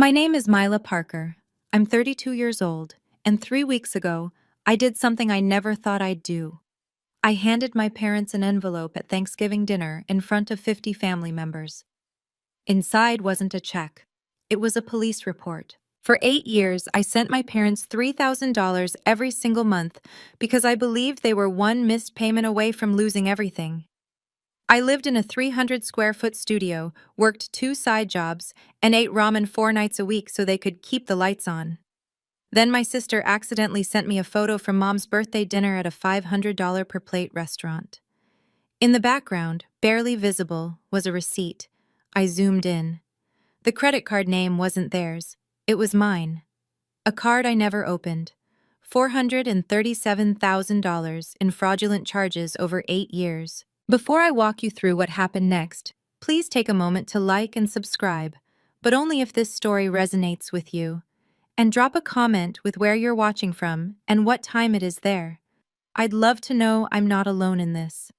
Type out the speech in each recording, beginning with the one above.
My name is Mila Parker. I'm 32 years old, and 3 weeks ago, I did something I never thought I'd do. I handed my parents an envelope at Thanksgiving dinner in front of 50 family members. Inside wasn't a check. It was a police report. For 8 years, I sent my parents $3,000 every single month because I believed they were one missed payment away from losing everything. I lived in a 300 square foot studio, worked 2 side jobs, and ate ramen 4 nights a week so they could keep the lights on. Then my sister accidentally sent me a photo from Mom's birthday dinner at a $500 per plate restaurant. In the background, barely visible, was a receipt. I zoomed in. The credit card name wasn't theirs. It was mine. A card I never opened. $437,000 in fraudulent charges over 8 years. Before I walk you through what happened next, please take a moment to like and subscribe, but only if this story resonates with you. And drop a comment with where you're watching from and what time it is there. I'd love to know I'm not alone in this.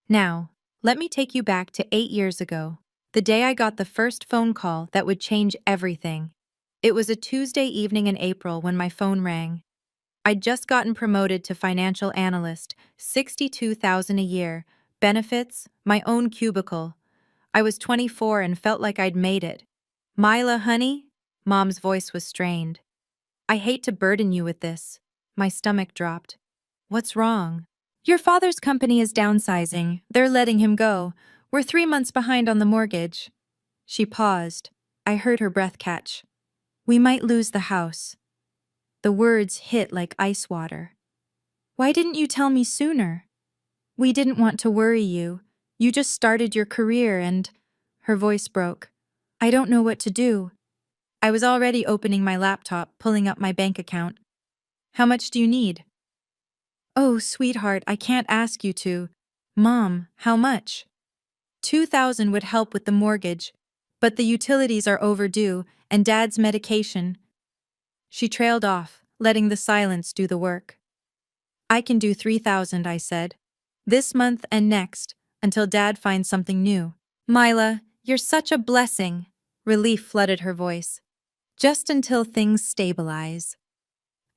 Now, let me take you back to 8 years ago, the day I got the first phone call that would change everything. It was a Tuesday evening in April when my phone rang. I'd just gotten promoted to financial analyst, $62,000 a year, benefits, my own cubicle. I was 24 and felt like I'd made it. Mila, honey? Mom's voice was strained. I hate to burden you with this. My stomach dropped. What's wrong? Your father's company is downsizing. They're letting him go. We're 3 months behind on the mortgage. She paused. I heard her breath catch. We might lose the house. The words hit like ice water. Why didn't you tell me sooner? We didn't want to worry you. You just started your career and... Her voice broke. I don't know what to do. I was already opening my laptop, pulling up my bank account. How much do you need? Oh, sweetheart, I can't ask you to. Mom, how much? 2,000 would help with the mortgage, but the utilities are overdue and Dad's medication. She trailed off, letting the silence do the work. I can do 3,000, I said. This month and next, until Dad finds something new. Mila, you're such a blessing. Relief flooded her voice. Just until things stabilize.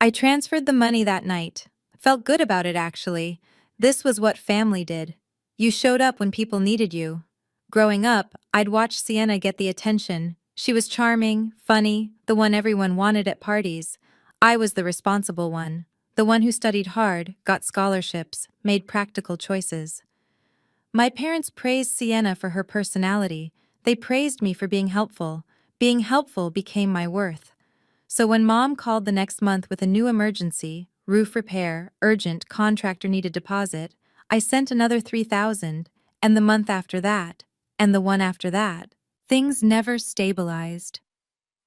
I transferred the money that night. Felt good about it, actually. This was what family did. You showed up when people needed you. Growing up, I'd watch Sienna get the attention. She was charming, funny, the one everyone wanted at parties. I was the responsible one. The one who studied hard, got scholarships, made practical choices. My parents praised Sienna for her personality. They praised me for being helpful. Being helpful became my worth. So when Mom called the next month with a new emergency, roof repair, urgent, contractor needed deposit, I sent another 3,000, and the month after that, and the one after that. Things never stabilized.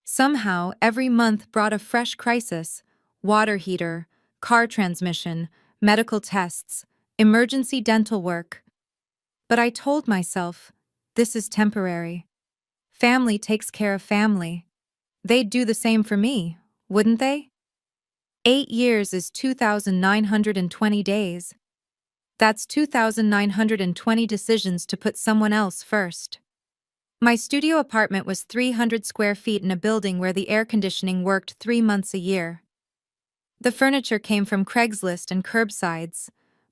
Somehow, every month brought a fresh crisis: water heater, car transmission, medical tests, emergency dental work. But I told myself, this is temporary. Family takes care of family. They'd do the same for me, wouldn't they? 8 years is 2,920 days. That's 2,920 decisions to put someone else first. My studio apartment was 300 square feet in a building where the air conditioning worked 3 months a year. The furniture came from Craigslist and curbsides.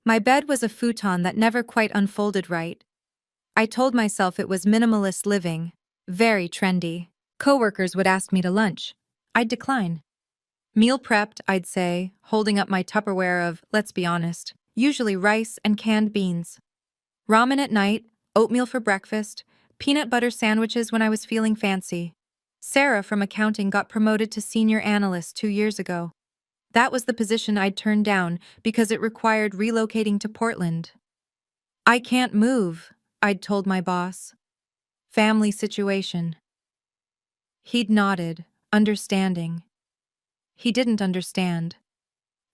My bed was a futon that never quite unfolded right. I told myself it was minimalist living, very trendy. Coworkers would ask me to lunch. I'd decline. Meal prepped, I'd say, holding up my Tupperware of, let's be honest, usually rice and canned beans. Ramen at night, oatmeal for breakfast, peanut butter sandwiches when I was feeling fancy. Sarah from accounting got promoted to senior analyst 2 years ago. That was the position I'd turned down because it required relocating to Portland. I can't move, I'd told my boss. Family situation. He'd nodded, understanding. He didn't understand.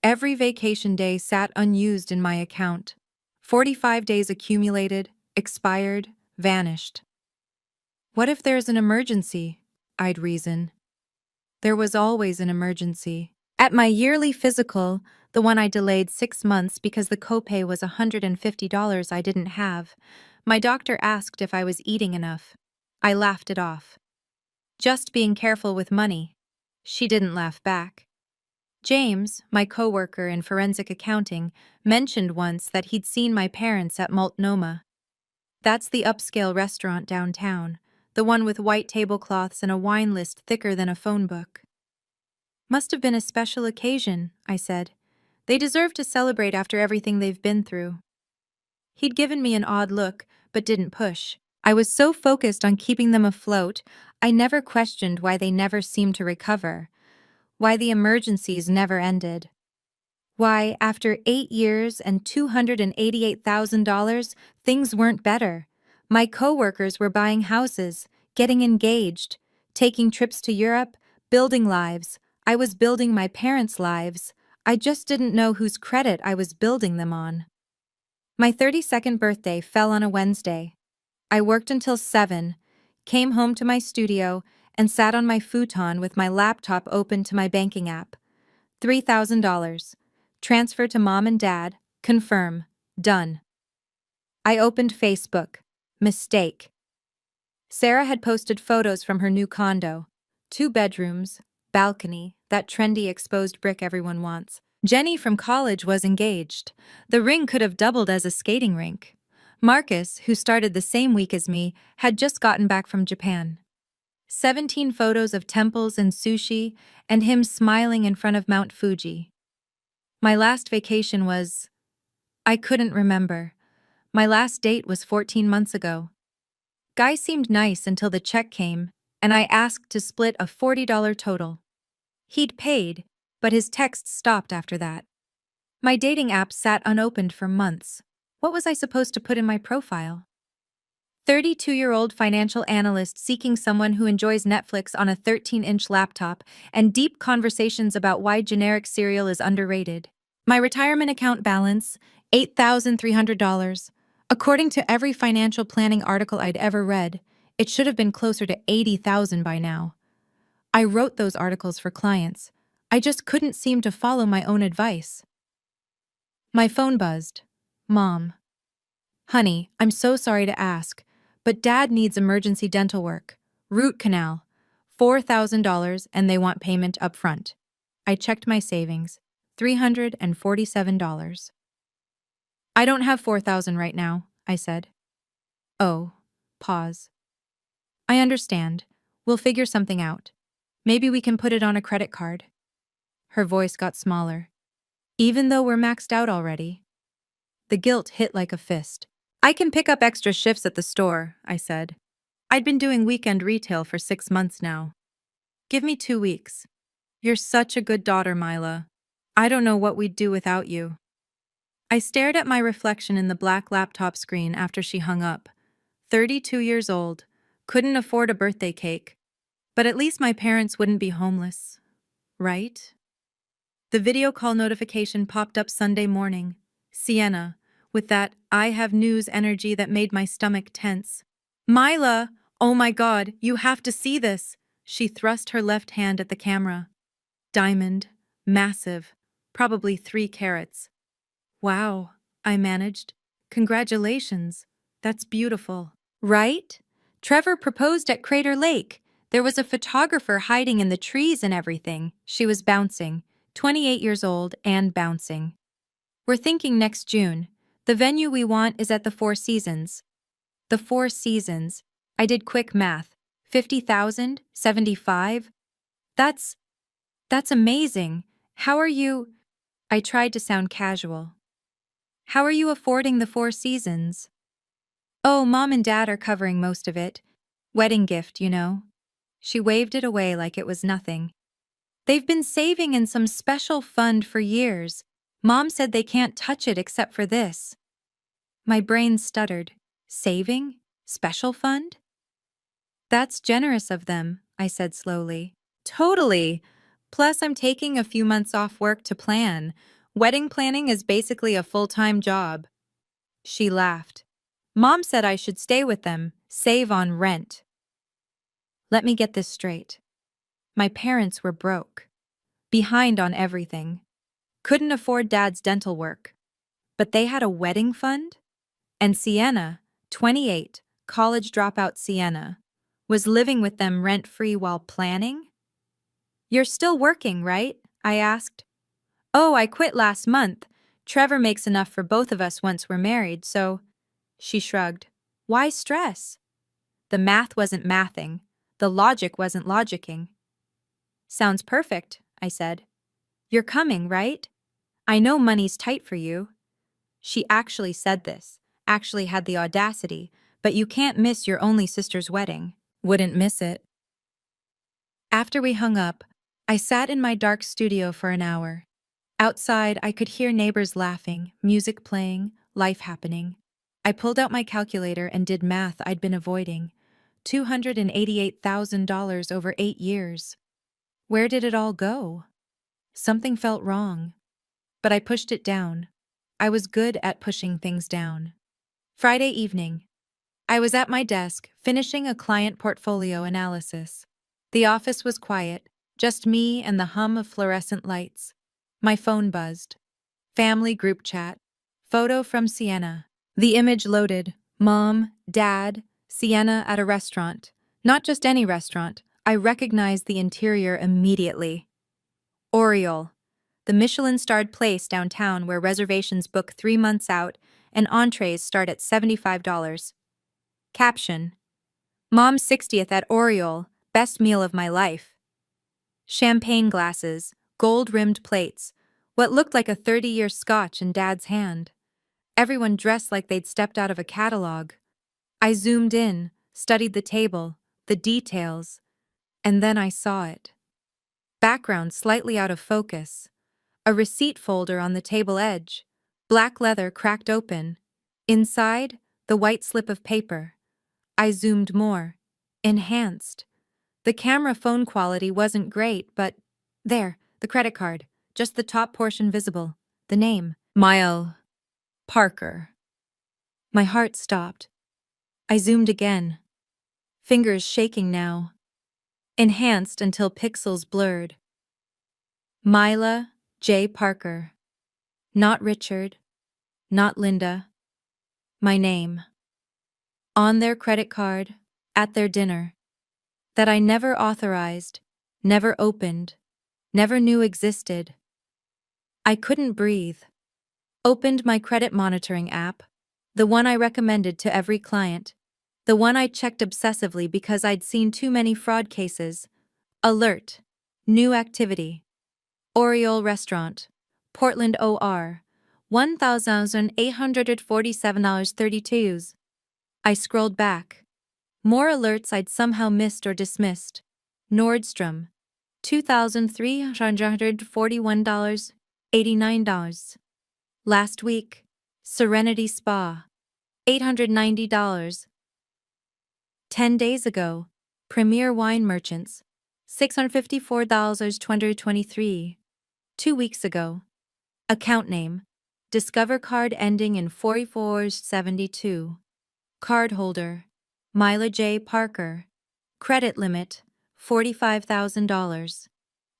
Every vacation day sat unused in my account. 45 days accumulated, expired, vanished. What if there's an emergency? I'd reason. There was always an emergency. At my yearly physical, the one I delayed 6 months because the copay was $150 I didn't have, my doctor asked if I was eating enough. I laughed it off. Just being careful with money. She didn't laugh back. James, my coworker in forensic accounting, mentioned once that he'd seen my parents at Multnomah. That's the upscale restaurant downtown, the one with white tablecloths and a wine list thicker than a phone book. Must have been a special occasion, I said. They deserve to celebrate after everything they've been through. He'd given me an odd look, but didn't push. I was so focused on keeping them afloat, I never questioned why they never seemed to recover, why the emergencies never ended. Why, after 8 years and $288,000, things weren't better. My coworkers were buying houses, getting engaged, taking trips to Europe, building lives. I was building my parents' lives. I just didn't know whose credit I was building them on. My 32nd birthday fell on a Wednesday. I worked until 7, came home to my studio, and sat on my futon with my laptop open to my banking app. $3,000. Transfer to mom and dad. Confirm. Done. I opened Facebook. Mistake. Sarah had posted photos from her new condo. 2 bedrooms, balcony, that trendy exposed brick everyone wants. Jenny from college was engaged. The ring could have doubled as a skating rink. Marcus, who started the same week as me, had just gotten back from Japan. 17 photos of temples and sushi, and him smiling in front of Mount Fuji. My last vacation was... I couldn't remember. My last date was 14 months ago. Guy seemed nice until the check came, and I asked to split a $40 total. He'd paid, but his texts stopped after that. My dating app sat unopened for months. What was I supposed to put in my profile? 32-year-old financial analyst seeking someone who enjoys Netflix on a 13-inch laptop and deep conversations about why generic cereal is underrated. My retirement account balance, $8,300. According to every financial planning article I'd ever read, it should have been closer to $80,000 by now. I wrote those articles for clients. I just couldn't seem to follow my own advice. My phone buzzed. Mom. Honey, I'm so sorry to ask, but Dad needs emergency dental work. Root canal. $4,000 and they want payment up front. I checked my savings. $347. I don't have $4,000 right now, I said. Oh. Pause. I understand. We'll figure something out. Maybe we can put it on a credit card. Her voice got smaller. Even though we're maxed out already. The guilt hit like a fist. I can pick up extra shifts at the store, I said. I'd been doing weekend retail for 6 months now. Give me 2 weeks. You're such a good daughter, Mila. I don't know what we'd do without you. I stared at my reflection in the black laptop screen after she hung up. 32 years old, couldn't afford a birthday cake, but at least my parents wouldn't be homeless, right? The video call notification popped up Sunday morning. Sienna, with that I have news energy that made my stomach tense. Mila, oh my God, you have to see this. She thrust her left hand at the camera. Diamond, massive, probably 3 carats. Wow, I managed. Congratulations. That's beautiful. Right? Trevor proposed at Crater Lake. There was a photographer hiding in the trees and everything. She was bouncing, 28 years old and bouncing. We're thinking next June. The venue we want is at the Four Seasons. The Four Seasons. I did quick math. 50,000? 75? That's amazing. How are you... I tried to sound casual. How are you affording the Four Seasons? Oh, Mom and Dad are covering most of it. Wedding gift, you know. She waved it away like it was nothing. They've been saving in some special fund for years. Mom said they can't touch it except for this. My brain stuttered. Saving? Special fund? That's generous of them, I said slowly. Totally. Plus, I'm taking a few months off work to plan. Wedding planning is basically a full-time job. She laughed. Mom said I should stay with them, save on rent. Let me get this straight. My parents were broke. Behind on everything. Couldn't afford Dad's dental work. But they had a wedding fund? And Sienna, 28, college dropout Sienna, Was living with them rent-free while planning? You're still working, right? I asked. Oh, I quit last month. Trevor makes enough for both of us once we're married, so… She shrugged. Why stress? The math wasn't mathing. The logic wasn't logicking. Sounds perfect, I said. You're coming, right? I know money's tight for you. She actually said this, actually had the audacity, but you can't miss your only sister's wedding. Wouldn't miss it. After we hung up, I sat in my dark studio for an hour. Outside, I could hear neighbors laughing, music playing, life happening. I pulled out my calculator and did math I'd been avoiding. $288,000 over 8 years. Where did it all go? Something felt wrong. But I pushed it down. I was good at pushing things down. Friday evening. I was at my desk, finishing a client portfolio analysis. The office was quiet, just me and the hum of fluorescent lights. My phone buzzed. Family group chat. Photo from Sienna. The image loaded. Mom, Dad, Sienna at a restaurant. Not just any restaurant. I recognized the interior immediately. Oriole, the Michelin-starred place downtown where reservations book 3 months out and entrees start at $75. Caption: Mom's 60th at Oriole, best meal of my life. Champagne glasses, gold-rimmed plates, what looked like a 30-year scotch in Dad's hand. Everyone dressed like they'd stepped out of a catalog. I zoomed in, studied the table, the details, and then I saw it. Background slightly out of focus. A receipt folder on the table edge. Black leather cracked open. Inside, the white slip of paper. I zoomed more. Enhanced. The camera phone quality wasn't great, but… There, the credit card. Just the top portion visible. The name. Mile Parker. My heart stopped. I zoomed again. Fingers shaking now. Enhanced until pixels blurred. Mila J. Parker. Not Richard. Not Linda. My name. On their credit card, at their dinner. That I never authorized, never opened, never knew existed. I couldn't breathe. Opened my credit monitoring app, the one I recommended to every client, the one I checked obsessively because I'd seen too many fraud cases. Alert. New activity. Oriole Restaurant. Portland OR. $1,847.32. I scrolled back. More alerts I'd somehow missed or dismissed. Nordstrom. $2,341.89. Last week. Serenity Spa. $890. 10 days ago. Premier Wine Merchants. $654 2023. 2 weeks ago. Account name. Discover card ending in 4472. Cardholder. Mila J. Parker. Credit limit. $45,000.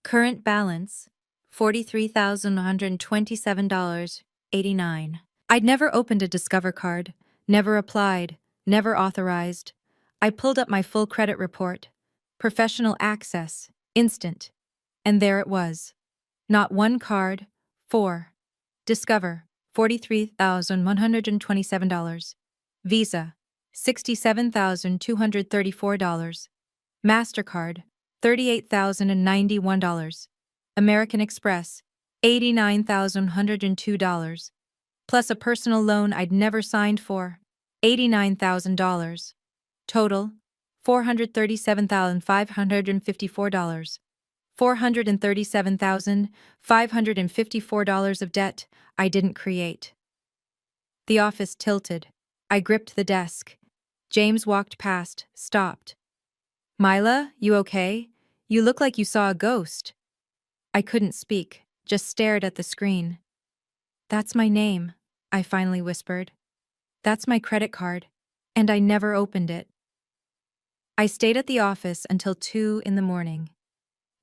Current balance. $43,127.89. I'd never opened a Discover card, never applied, never authorized. I pulled up my full credit report. Professional access. Instant. And there it was. Not one card. 4. Discover. $43,127. Visa. $67,234. MasterCard. $38,091. American Express. $89,102. Plus a personal loan I'd never signed for. $89,000. Total. $437,554. $437,554 of debt I didn't create. The office tilted. I gripped the desk. James walked past, stopped. Mila, you okay? You look like you saw a ghost. I couldn't speak, just stared at the screen. That's my name, I finally whispered. That's my credit card, and I never opened it. I stayed at the office until 2 in the morning.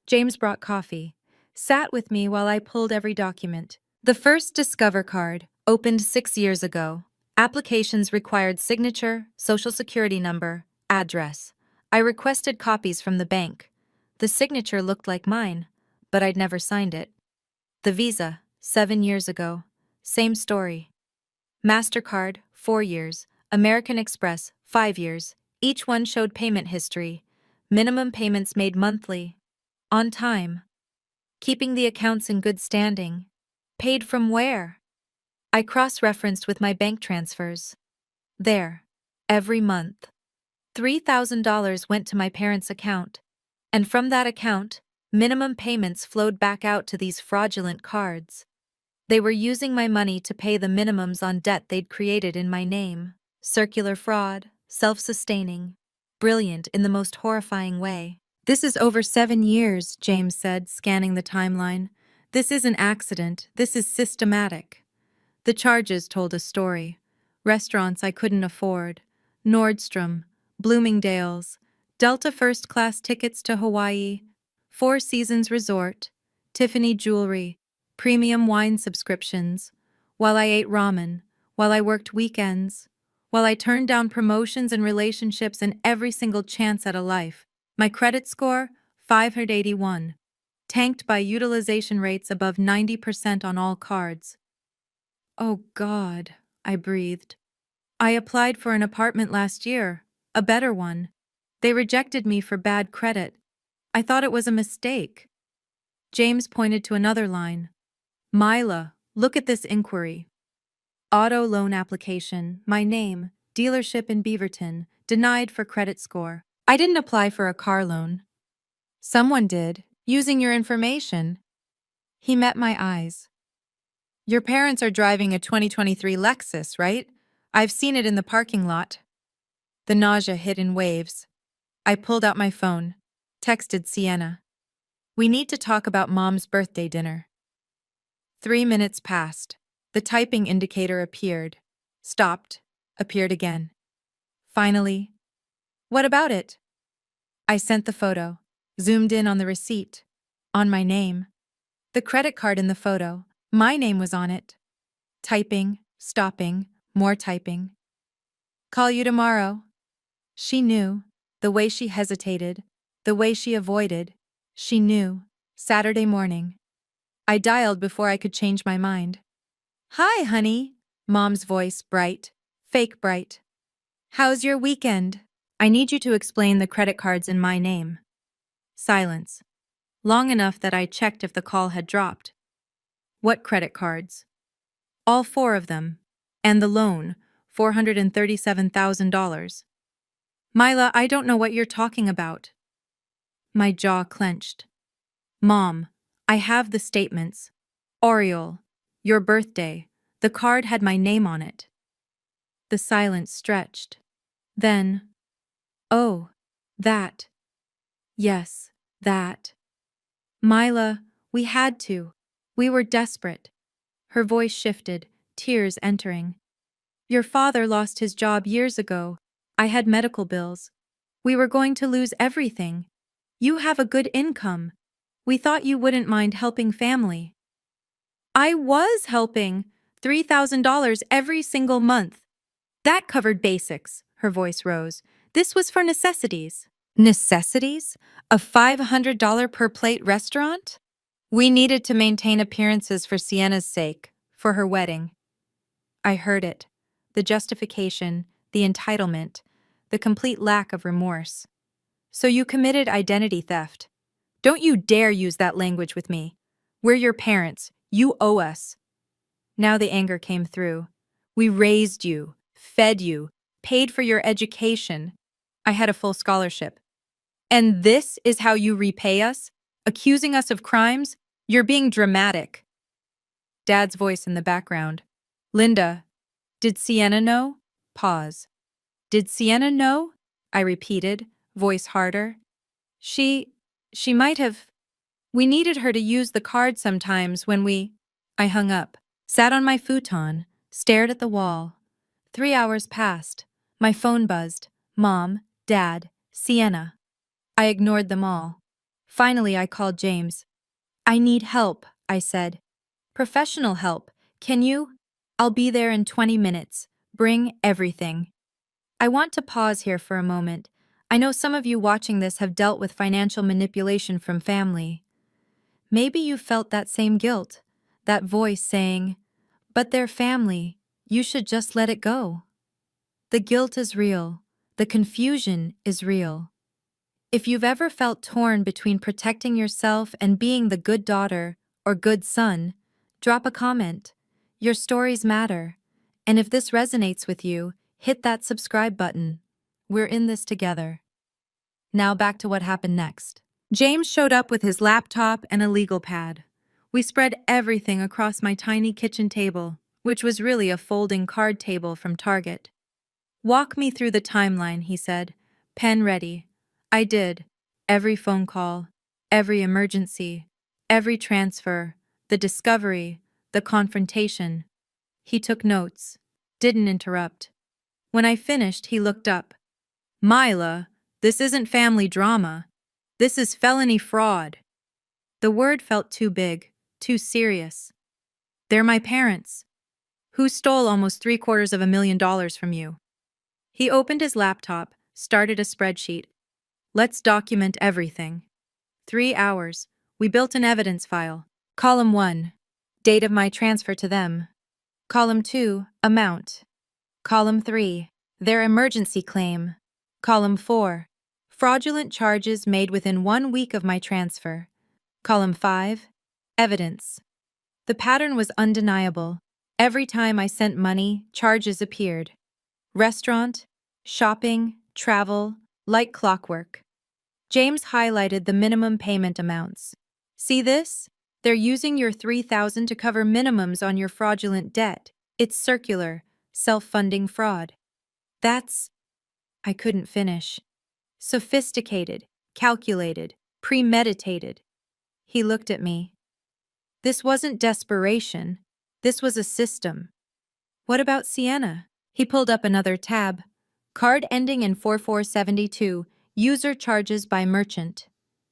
James brought coffee, sat with me while I pulled every document. The first Discover card, opened 6 years ago. Applications required signature, social security number, address. I requested copies from the bank. The signature looked like mine, but I'd never signed it. The Visa, 7 years ago. Same story. MasterCard, 4 years. American Express, 5 years. Each one showed payment history. Minimum payments made monthly. On time. Keeping the accounts in good standing. Paid from where? I cross-referenced with my bank transfers. There. Every month. $3,000 went to my parents' account. And from that account, minimum payments flowed back out to these fraudulent cards. They were using my money to pay the minimums on debt they'd created in my name. Circular fraud, self-sustaining, brilliant in the most horrifying way. This is over 7 years, James said, scanning the timeline. This isn't accident, this is systematic. The charges told a story. Restaurants I couldn't afford, Nordstrom, Bloomingdale's, Delta first-class tickets to Hawaii, Four Seasons Resort, Tiffany jewelry, premium wine subscriptions, while I ate ramen, while I worked weekends, while I turned down promotions and relationships and every single chance at a life. My credit score, 581, tanked by utilization rates above 90% on all cards. Oh God, I breathed. I applied for an apartment last year, a better one. They rejected me for bad credit. I thought it was a mistake. James pointed to another line. Myla, look at this inquiry. Auto loan application, my name, dealership in Beaverton, denied for credit score. I didn't apply for a car loan. Someone did, using your information. He met my eyes. Your parents are driving a 2023 Lexus, right? I've seen it in the parking lot. The nausea hit in waves. I pulled out my phone, texted Sienna. We need to talk about Mom's birthday dinner. 3 minutes passed. The typing indicator appeared, stopped, appeared again. Finally, what about it? I sent the photo, zoomed in on the receipt, on my name. The credit card in the photo, my name was on it. Typing, stopping, more typing. Call you tomorrow. She knew, the way she hesitated, the way she avoided. She knew. Saturday morning. I dialed before I could change my mind. Hi, honey. Mom's voice, bright, fake bright. How's your weekend? I need you to explain the credit cards in my name. Silence. Long enough that I checked if the call had dropped. What credit cards? All 4 of them. And the loan, $437,000. Myla, I don't know what you're talking about. My jaw clenched. Mom, I have the statements. Oriole, your birthday. The card had my name on it. The silence stretched. Then, oh, that. Yes, that. Myla, we had to. We were desperate. Her voice shifted, tears entering. Your father lost his job years ago. I had medical bills. We were going to lose everything. You have a good income. We thought you wouldn't mind helping family. I was helping. $3,000 every single month. That covered basics, her voice rose. This was for necessities. Necessities? A $500 per plate restaurant? We needed to maintain appearances for Sienna's sake, for her wedding. I heard it. The justification, the entitlement, the complete lack of remorse. So you committed identity theft. Don't you dare use that language with me. We're your parents. You owe us. Now the anger came through. We raised you, fed you, paid for your education. I had a full scholarship. And this is how you repay us? Accusing us of crimes? You're being dramatic. Dad's voice in the background. Linda, did Sienna know? Pause. Did Sienna know? I repeated, voice harder. She might have. We needed her to use the card sometimes when we. I hung up, sat on my futon, stared at the wall. 3 hours passed. My phone buzzed. Mom, Dad, Sienna. I ignored them all. Finally, I called James. I need help, I said. Professional help. Can you? I'll be there in 20 minutes. Bring everything. I want to pause here for a moment. I know some of you watching this have dealt with financial manipulation from family. Maybe you felt that same guilt, that voice saying, "But they're family, you should just let it go." The guilt is real. The confusion is real. If you've ever felt torn between protecting yourself and being the good daughter or good son, drop a comment. Your stories matter. And if this resonates with you, hit that subscribe button. We're in this together. Now back to what happened next. James showed up with his laptop and a legal pad. We spread everything across my tiny kitchen table, which was really a folding card table from Target. "Walk me through the timeline," he said. "Pen ready." I did. Every phone call, every emergency, every transfer, the discovery, the confrontation. He took notes, didn't interrupt. When I finished, he looked up. "Myla, this isn't family drama. This is felony fraud." The word felt too big, too serious. "They're my parents. Who stole almost $750,000 from you?" He opened his laptop, started a spreadsheet. "Let's document everything." 3 hours. We built an evidence file. Column 1, date of my transfer to them. Column 2, amount. Column 3, their emergency claim. Column 4, fraudulent charges made within 1 week of my transfer. Column 5, evidence. The pattern was undeniable. Every time I sent money, charges appeared. Restaurant, shopping, travel, like clockwork. James highlighted the minimum payment amounts. "See this? They're using your $3,000 to cover minimums on your fraudulent debt. It's circular, self-funding fraud." That's... I couldn't finish. Sophisticated, calculated, premeditated. He looked at me. This wasn't desperation. This was a system. "What about Sienna?" He pulled up another tab. "Card ending in 4472, user charges by merchant."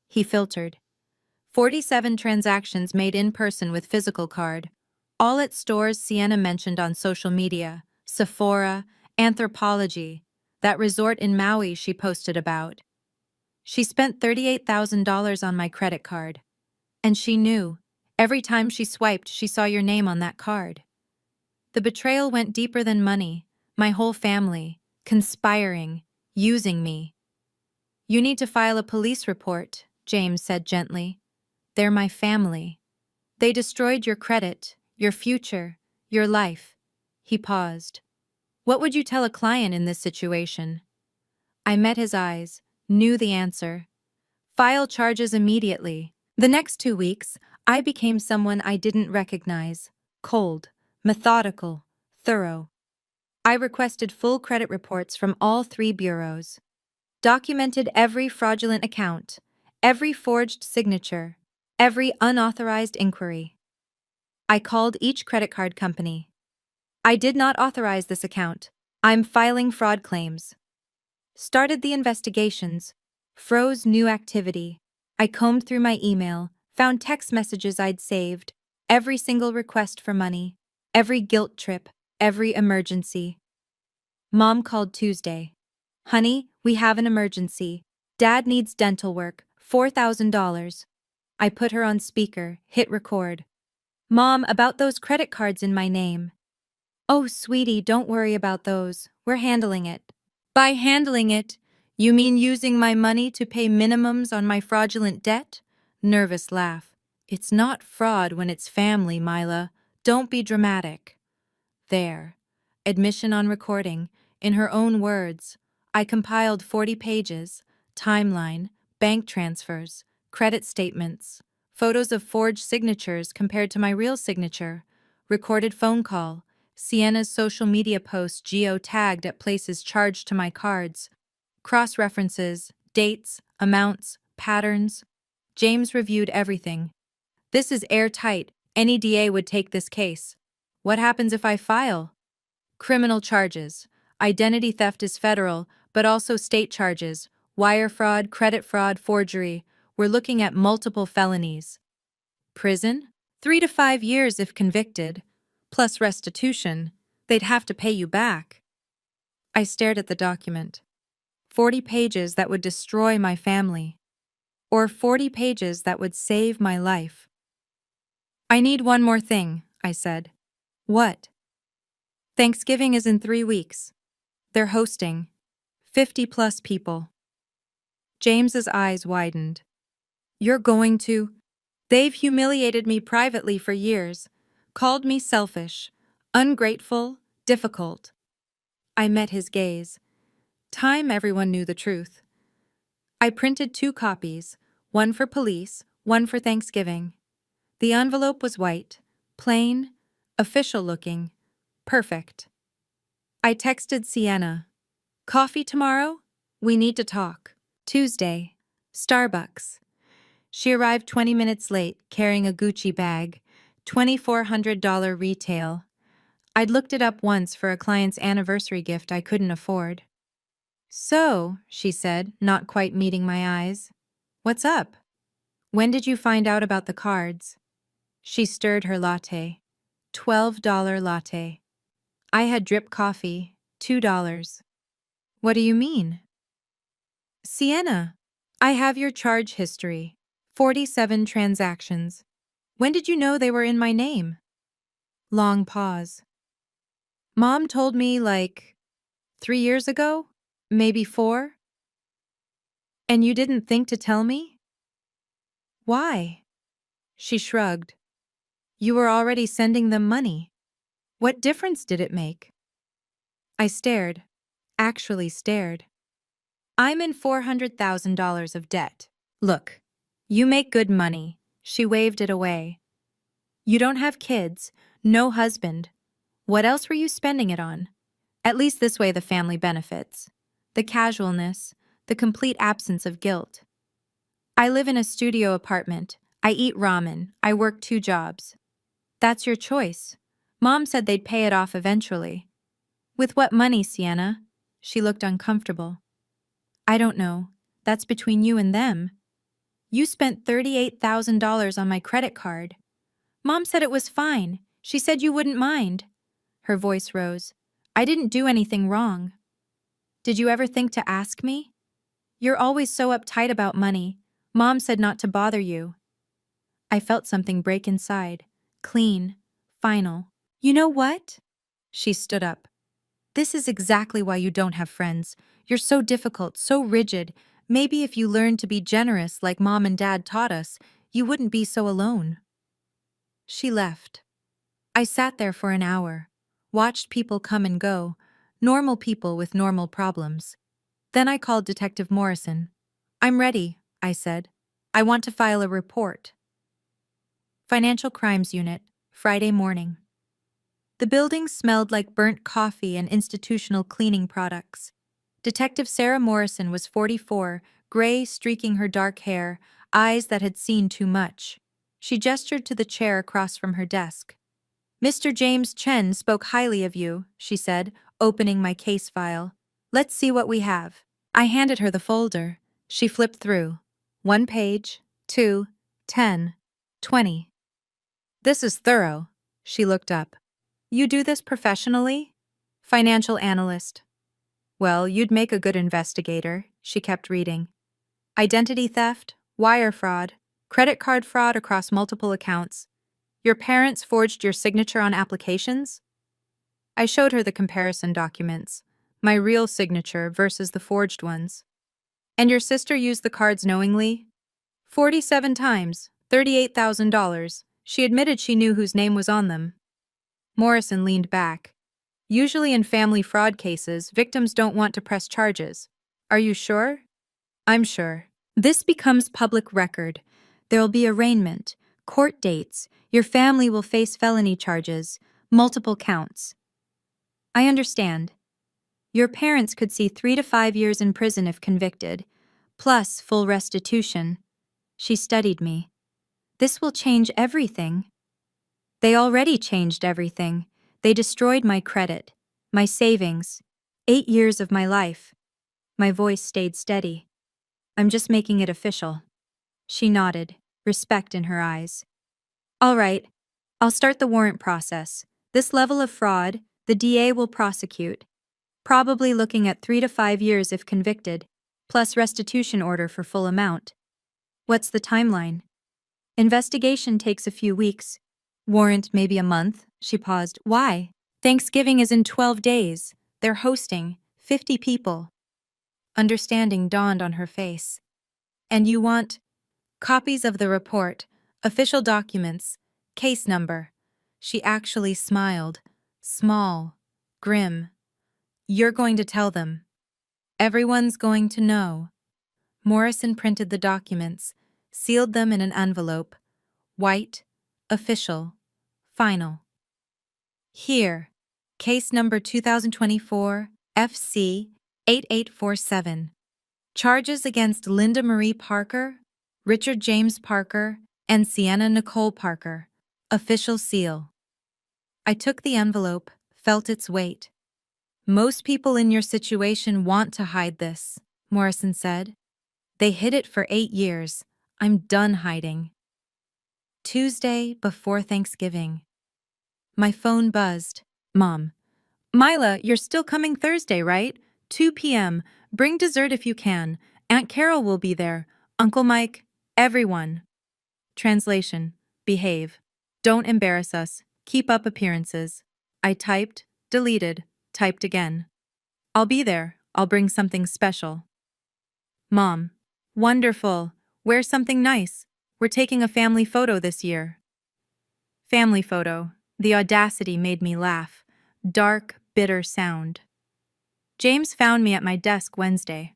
He filtered. 47 transactions made in person with physical card. All at stores Sienna mentioned on social media. Sephora, Anthropology, that resort in Maui she posted about. She spent $38,000 on my credit card. And she knew. Every time she swiped, she saw your name on that card. The betrayal went deeper than money. My whole family, conspiring, using me. "You need to file a police report," James said gently. "They're my family. They destroyed your credit, your future, your life." He paused. "What would you tell a client in this situation?" I met his eyes, knew the answer. "File charges immediately." The next 2 weeks, I became someone I didn't recognize. Cold, methodical, thorough. I requested full credit reports from all 3 bureaus. Documented every fraudulent account, every forged signature, every unauthorized inquiry. I called each credit card company. "I did not authorize this account. I'm filing fraud claims." Started the investigations. Froze new activity. I combed through my email, found text messages I'd saved, every single request for money, every guilt trip, every emergency. Mom called Tuesday. "Honey, we have an emergency. Dad needs dental work, $4,000. I put her on speaker, hit record. "Mom, about those credit cards in my name." "Oh, sweetie, don't worry about those. We're handling it." "By handling it, you mean using my money to pay minimums on my fraudulent debt?" Nervous laugh. "It's not fraud when it's family, Myla. Don't be dramatic." There. Admission on recording. In her own words. I compiled 40 pages, timeline, bank transfers, credit statements, photos of forged signatures compared to my real signature, recorded phone call, Sienna's social media posts geo-tagged at places charged to my cards, cross-references, dates, amounts, patterns. James reviewed everything. "This is airtight. Any DA would take this case." "What happens if I file?" "Criminal charges. Identity theft is federal, but also state charges. Wire fraud, credit fraud, forgery. We're looking at multiple felonies." "Prison?" 3 to 5 years if convicted. Plus restitution. They'd have to pay you back." I stared at the document. 40 pages that would destroy my family, or 40 pages that would save my life. I need one more thing, I said. What? Thanksgiving is in 3 weeks. They're hosting 50 plus people. James's eyes widened. You're going to? They've humiliated me privately for years, called me selfish, ungrateful, difficult. I met his gaze. Time everyone knew the truth. I printed 2 copies, one for police, one for Thanksgiving. The envelope was white, plain, official-looking, perfect. I texted Sienna. Coffee tomorrow? We need to talk. Tuesday. Starbucks. She arrived 20 minutes late, carrying a Gucci bag, $2,400 retail. I'd looked it up once for a client's anniversary gift I couldn't afford. So, she said, not quite meeting my eyes. What's up? When did you find out about the cards? She stirred her latte. $12 latte. I had drip coffee, $2. What do you mean? Sienna, I have your charge history. 47 transactions. When did you know they were in my name? Long pause. Mom told me, 3 years ago? Maybe 4? And you didn't think to tell me? Why? She shrugged. You were already sending them money. What difference did it make? I stared. Actually stared. I'm in $400,000 of debt. Look, you make good money. She waved it away. You don't have kids, no husband. What else were you spending it on? At least this way the family benefits. The casualness, the complete absence of guilt. I live in a studio apartment. I eat ramen. I work 2 jobs. That's your choice. Mom said they'd pay it off eventually. With what money, Sienna? She looked uncomfortable. I don't know. That's between you and them. You spent $38,000 on my credit card. Mom said it was fine. She said you wouldn't mind. Her voice rose. I didn't do anything wrong. Did you ever think to ask me? You're always so uptight about money. Mom said not to bother you. I felt something break inside. Clean. Final. You know what? She stood up. This is exactly why you don't have friends. You're so difficult, so rigid. Maybe if you learned to be generous like Mom and Dad taught us, you wouldn't be so alone. She left. I sat there for an hour, watched people come and go, normal people with normal problems. Then I called Detective Morrison. I'm ready, I said. I want to file a report. Financial Crimes Unit, Friday morning. The building smelled like burnt coffee and institutional cleaning products. Detective Sarah Morrison was 44, gray streaking her dark hair, eyes that had seen too much. She gestured to the chair across from her desk. Mr. James Chen spoke highly of you, she said, opening my case file. Let's see what we have. I handed her the folder. She flipped through. 1 page, 2, 10, 20. This is thorough. She looked up. You do this professionally? Financial analyst. Well, you'd make a good investigator, she kept reading. Identity theft, wire fraud, credit card fraud across multiple accounts. Your parents forged your signature on applications? I showed her the comparison documents, my real signature versus the forged ones. And your sister used the cards knowingly? 47 times, $38,000. She admitted she knew whose name was on them. Morrison leaned back. Usually in family fraud cases, victims don't want to press charges. Are you sure? I'm sure. This becomes public record. There'll be arraignment, court dates, your family will face felony charges, multiple counts. I understand. Your parents could see 3 to 5 years in prison if convicted, plus full restitution. She studied me. This will change everything. They already changed everything. They destroyed my credit, my savings, 8 years of my life. My voice stayed steady. I'm just making it official. She nodded, respect in her eyes. All right, I'll start the warrant process. This level of fraud, the DA will prosecute. Probably looking at 3 to 5 years if convicted, plus restitution order for full amount. What's the timeline? Investigation takes a few weeks. Warrant maybe a month. She paused. Why? Thanksgiving is in 12 days. They're hosting 50 people. Understanding dawned on her face. And you want copies of the report, official documents, case number. She actually smiled. Small, grim. You're going to tell them. Everyone's going to know. Morrison printed the documents, sealed them in an envelope. White, official, final. Here, case number 2024 FC 8847. Charges against Linda Marie Parker, Richard James Parker, and Sienna Nicole Parker. Official seal. I took the envelope, felt its weight. Most people in your situation want to hide this, Morrison said. They hid it for 8 years. I'm done hiding. Tuesday before Thanksgiving. My phone buzzed. Mom. Mila, you're still coming Thursday, right? 2 p.m. Bring dessert if you can. Aunt Carol will be there. Uncle Mike. Everyone. Translation. Behave. Don't embarrass us. Keep up appearances. I typed, deleted, typed again. I'll be there. I'll bring something special. Mom. Wonderful. Wear something nice. We're taking a family photo this year. Family photo. The audacity made me laugh. Dark, bitter sound. James found me at my desk Wednesday.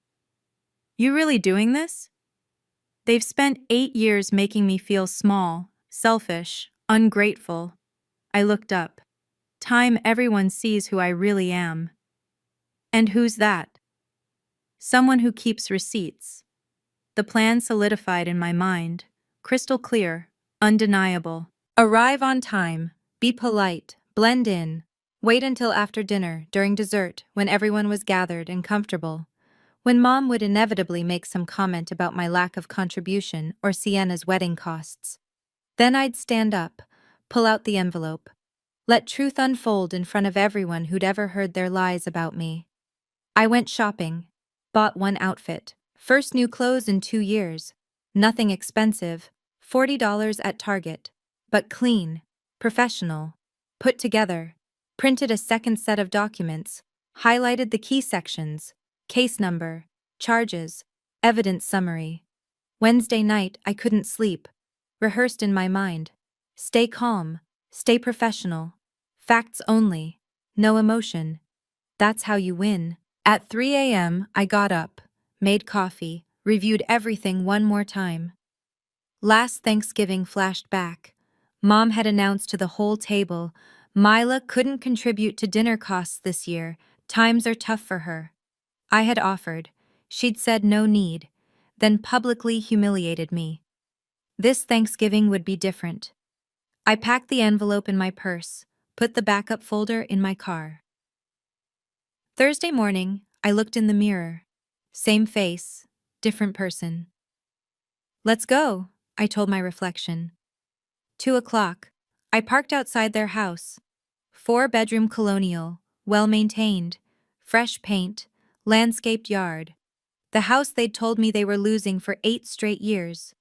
You really doing this? They've spent 8 years making me feel small, selfish, ungrateful. I looked up. Time everyone sees who I really am. And who's that? Someone who keeps receipts. The plan solidified in my mind. Crystal clear, undeniable. Arrive on time. Be polite. Blend in. Wait until after dinner, during dessert, when everyone was gathered and comfortable. When Mom would inevitably make some comment about my lack of contribution or Sienna's wedding costs. Then I'd stand up, pull out the envelope, let truth unfold in front of everyone who'd ever heard their lies about me. I went shopping, bought one outfit, first new clothes in 2 years, nothing expensive, $40 at Target, but clean, professional, put together, printed a second set of documents, highlighted the key sections, case number, charges, evidence summary. Wednesday night, I couldn't sleep, rehearsed in my mind. Stay calm, stay professional, facts only, no emotion. That's how you win. At 3 a.m., I got up, made coffee, reviewed everything one more time. Last Thanksgiving flashed back. Mom had announced to the whole table, Mila couldn't contribute to dinner costs this year. Times are tough for her. I had offered. She'd said no need, then publicly humiliated me. This Thanksgiving would be different. I packed the envelope in my purse, put the backup folder in my car. Thursday morning, I looked in the mirror. Same face, different person. Let's go, I told my reflection. 2 o'clock. I parked outside their house. 4-bedroom colonial, well-maintained, fresh paint, landscaped yard. The house they'd told me they were losing for 8 straight years.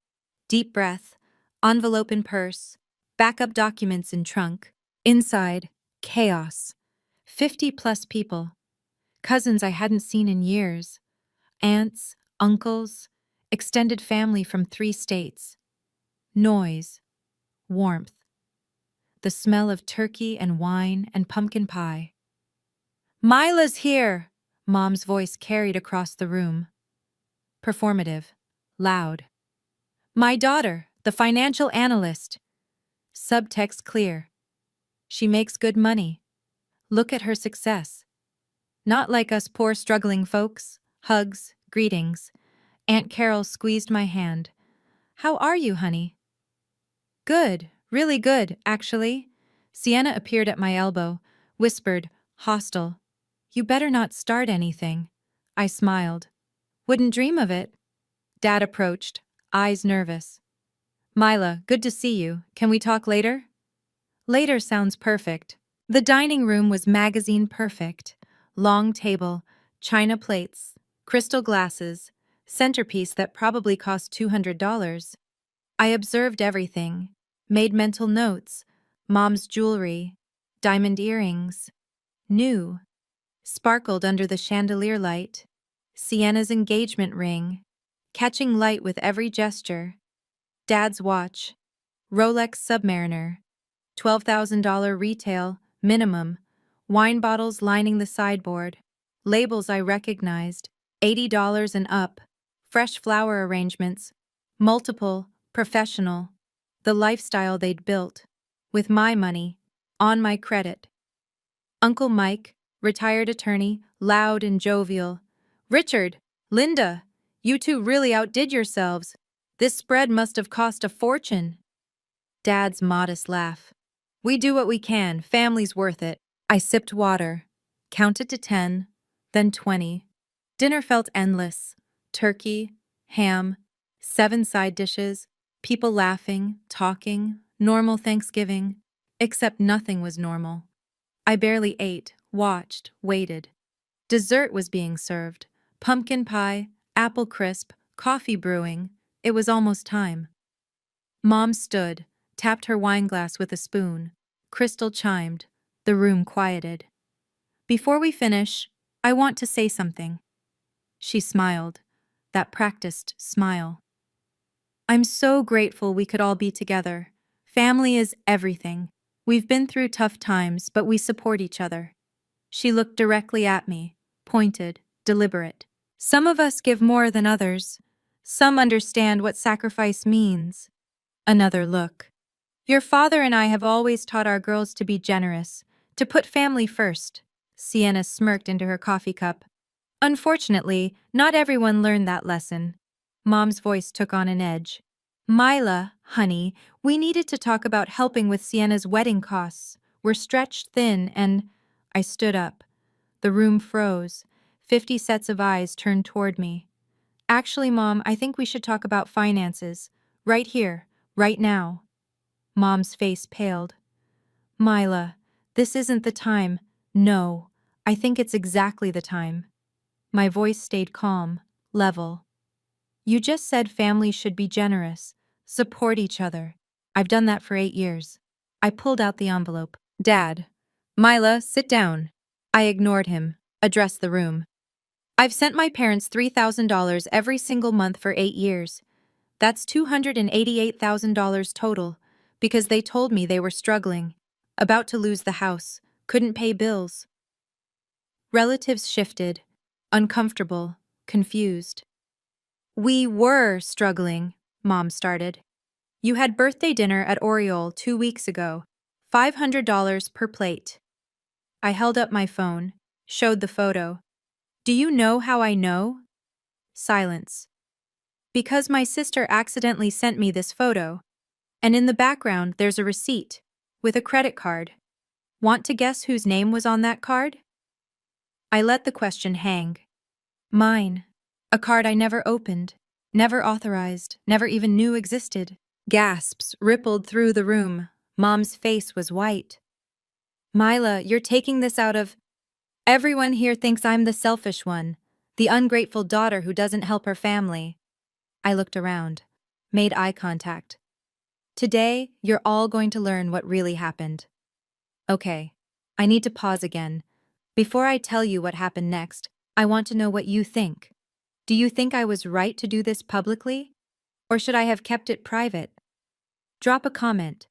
Deep breath, envelope in purse, backup documents in trunk. Inside, chaos. 50-plus people. Cousins I hadn't seen in years. Aunts, uncles, extended family from 3 states. Noise. Warmth. The smell of turkey and wine and pumpkin pie. Mila's here, Mom's voice carried across the room. Performative. Loud. My daughter, the financial analyst. Subtext clear. She makes good money. Look at her success. Not like us poor struggling folks. Hugs, greetings. Aunt Carol squeezed my hand. How are you, honey? Good, really good, actually. Sienna appeared at my elbow, whispered, hostile. You better not start anything. I smiled. Wouldn't dream of it. Dad approached, eyes nervous. Mila, good to see you. Can we talk later? Later sounds perfect. The dining room was magazine perfect. long table, china plates, crystal glasses, centerpiece that probably cost $200. I observed everything, made mental notes, mom's jewelry, diamond earrings, new, sparkled under the chandelier light, Sienna's engagement ring, catching light with every gesture, dad's watch, Rolex Submariner, $12,000 retail, minimum, wine bottles lining the sideboard, labels I recognized, $80 and up, fresh flower arrangements, multiple, professional, the lifestyle they'd built, with my money, on my credit. Uncle Mike, retired attorney, loud and jovial. Richard, Linda, you two really outdid yourselves. This spread must have cost a fortune. Dad's modest laugh. We do what we can, family's worth it. I sipped water, counted to 10, then 20. Dinner felt endless. Turkey, ham, 7 side dishes, people laughing, talking, normal Thanksgiving. Except nothing was normal. I barely ate, watched, waited. Dessert was being served. Pumpkin pie, apple crisp, coffee brewing. It was almost time. Mom stood, tapped her wineglass with a spoon. Crystal chimed. The room quieted. Before we finish, I want to say something. She smiled, that practiced smile. I'm so grateful we could all be together. Family is everything. We've been through tough times, but we support each other. She looked directly at me, pointed, deliberate. Some of us give more than others. Some understand what sacrifice means. Another look. Your father and I have always taught our girls to be generous, to put family first. Sienna smirked into her coffee cup. Unfortunately, not everyone learned that lesson. Mom's voice took on an edge. Mila, honey, we needed to talk about helping with Sienna's wedding costs. We're stretched thin and… I stood up. The room froze. 50 sets of eyes turned toward me. Actually, Mom, I think we should talk about finances. Right here, right now. Mom's face paled. Mila, this isn't the time. No, I think it's exactly the time. My voice stayed calm, level. You just said families should be generous, support each other. I've done that for 8 years. I pulled out the envelope. Dad. Mila, sit down. I ignored him, addressed the room. I've sent my parents $3,000 every single month for 8 years. That's $288,000 total, because they told me they were struggling, about to lose the house, couldn't pay bills. Relatives shifted, uncomfortable, confused. We were struggling, Mom started. You had birthday dinner at Oriole 2 weeks ago, $500 per plate. I held up my phone, showed the photo. Do you know how I know? Silence. Because my sister accidentally sent me this photo, and in the background there's a receipt, with a credit card. Want to guess whose name was on that card? I let the question hang. Mine. A card I never opened, never authorized, never even knew existed. Gasps rippled through the room. Mom's face was white. Mila, you're taking this out of… Everyone here thinks I'm the selfish one, the ungrateful daughter who doesn't help her family. I looked around, made eye contact. Today, you're all going to learn what really happened. Okay, I need to pause again. Before I tell you what happened next, I want to know what you think. Do you think I was right to do this publicly? Or should I have kept it private? Drop a comment.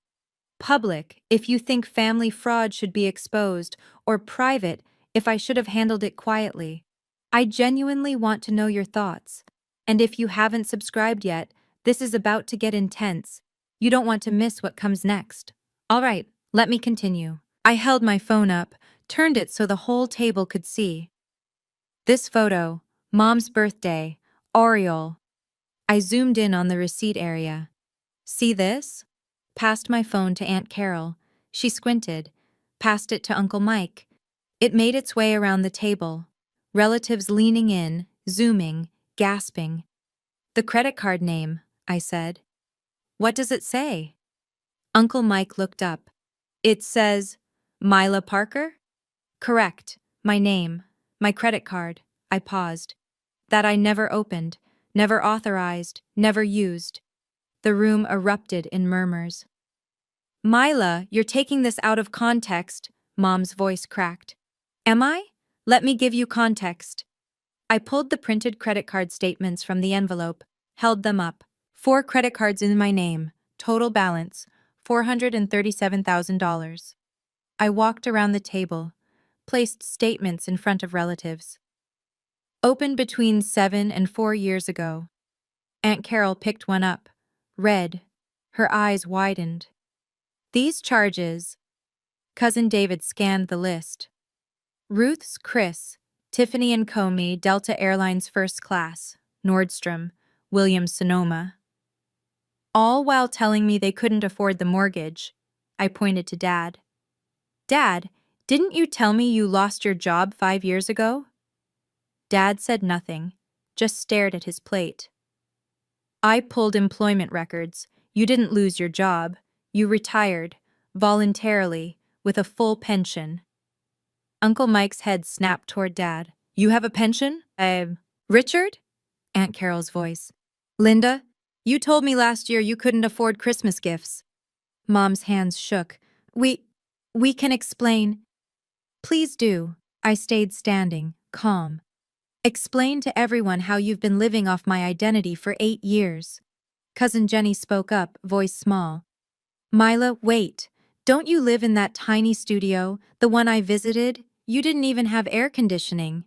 Public, if you think family fraud should be exposed, or private, if I should have handled it quietly. I genuinely want to know your thoughts. And if you haven't subscribed yet, this is about to get intense. You don't want to miss what comes next. All right, let me continue. I held my phone up, turned it so the whole table could see. This photo, Mom's birthday, Oriole. I zoomed in on the receipt area. See this? Passed my phone to Aunt Carol. She squinted. Passed it to Uncle Mike. It made its way around the table. Relatives leaning in, zooming, gasping. The credit card name, I said. What does it say? Uncle Mike looked up. It says, Mila Parker? Correct, my name. My credit card. I paused. That I never opened, never authorized, never used. The room erupted in murmurs. Mila, you're taking this out of context, Mom's voice cracked. Am I? Let me give you context. I pulled the printed credit card statements from the envelope, held them up. 4 credit cards in my name, total balance, $437,000. I walked around the table, placed statements in front of relatives. Opened between 7 and 4 years ago. Aunt Carol picked one up, read. Her eyes widened. These charges. Cousin David scanned the list. Ruth's Chris, Tiffany and Comey, Delta Airlines First Class, Nordstrom, Williams Sonoma. All while telling me they couldn't afford the mortgage. I pointed to Dad. Dad, didn't you tell me you lost your job 5 years ago? Dad said nothing, just stared at his plate. I pulled employment records. You didn't lose your job. You retired, voluntarily, with a full pension. Uncle Mike's head snapped toward Dad. You have a pension? Richard? Aunt Carol's voice. Linda, you told me last year you couldn't afford Christmas gifts. Mom's hands shook. We can explain. Please do. I stayed standing, calm. Explain to everyone how you've been living off my identity for 8 years. Cousin Jenny spoke up, voice small. Mila, wait. Don't you live in that tiny studio, the one I visited? You didn't even have air conditioning.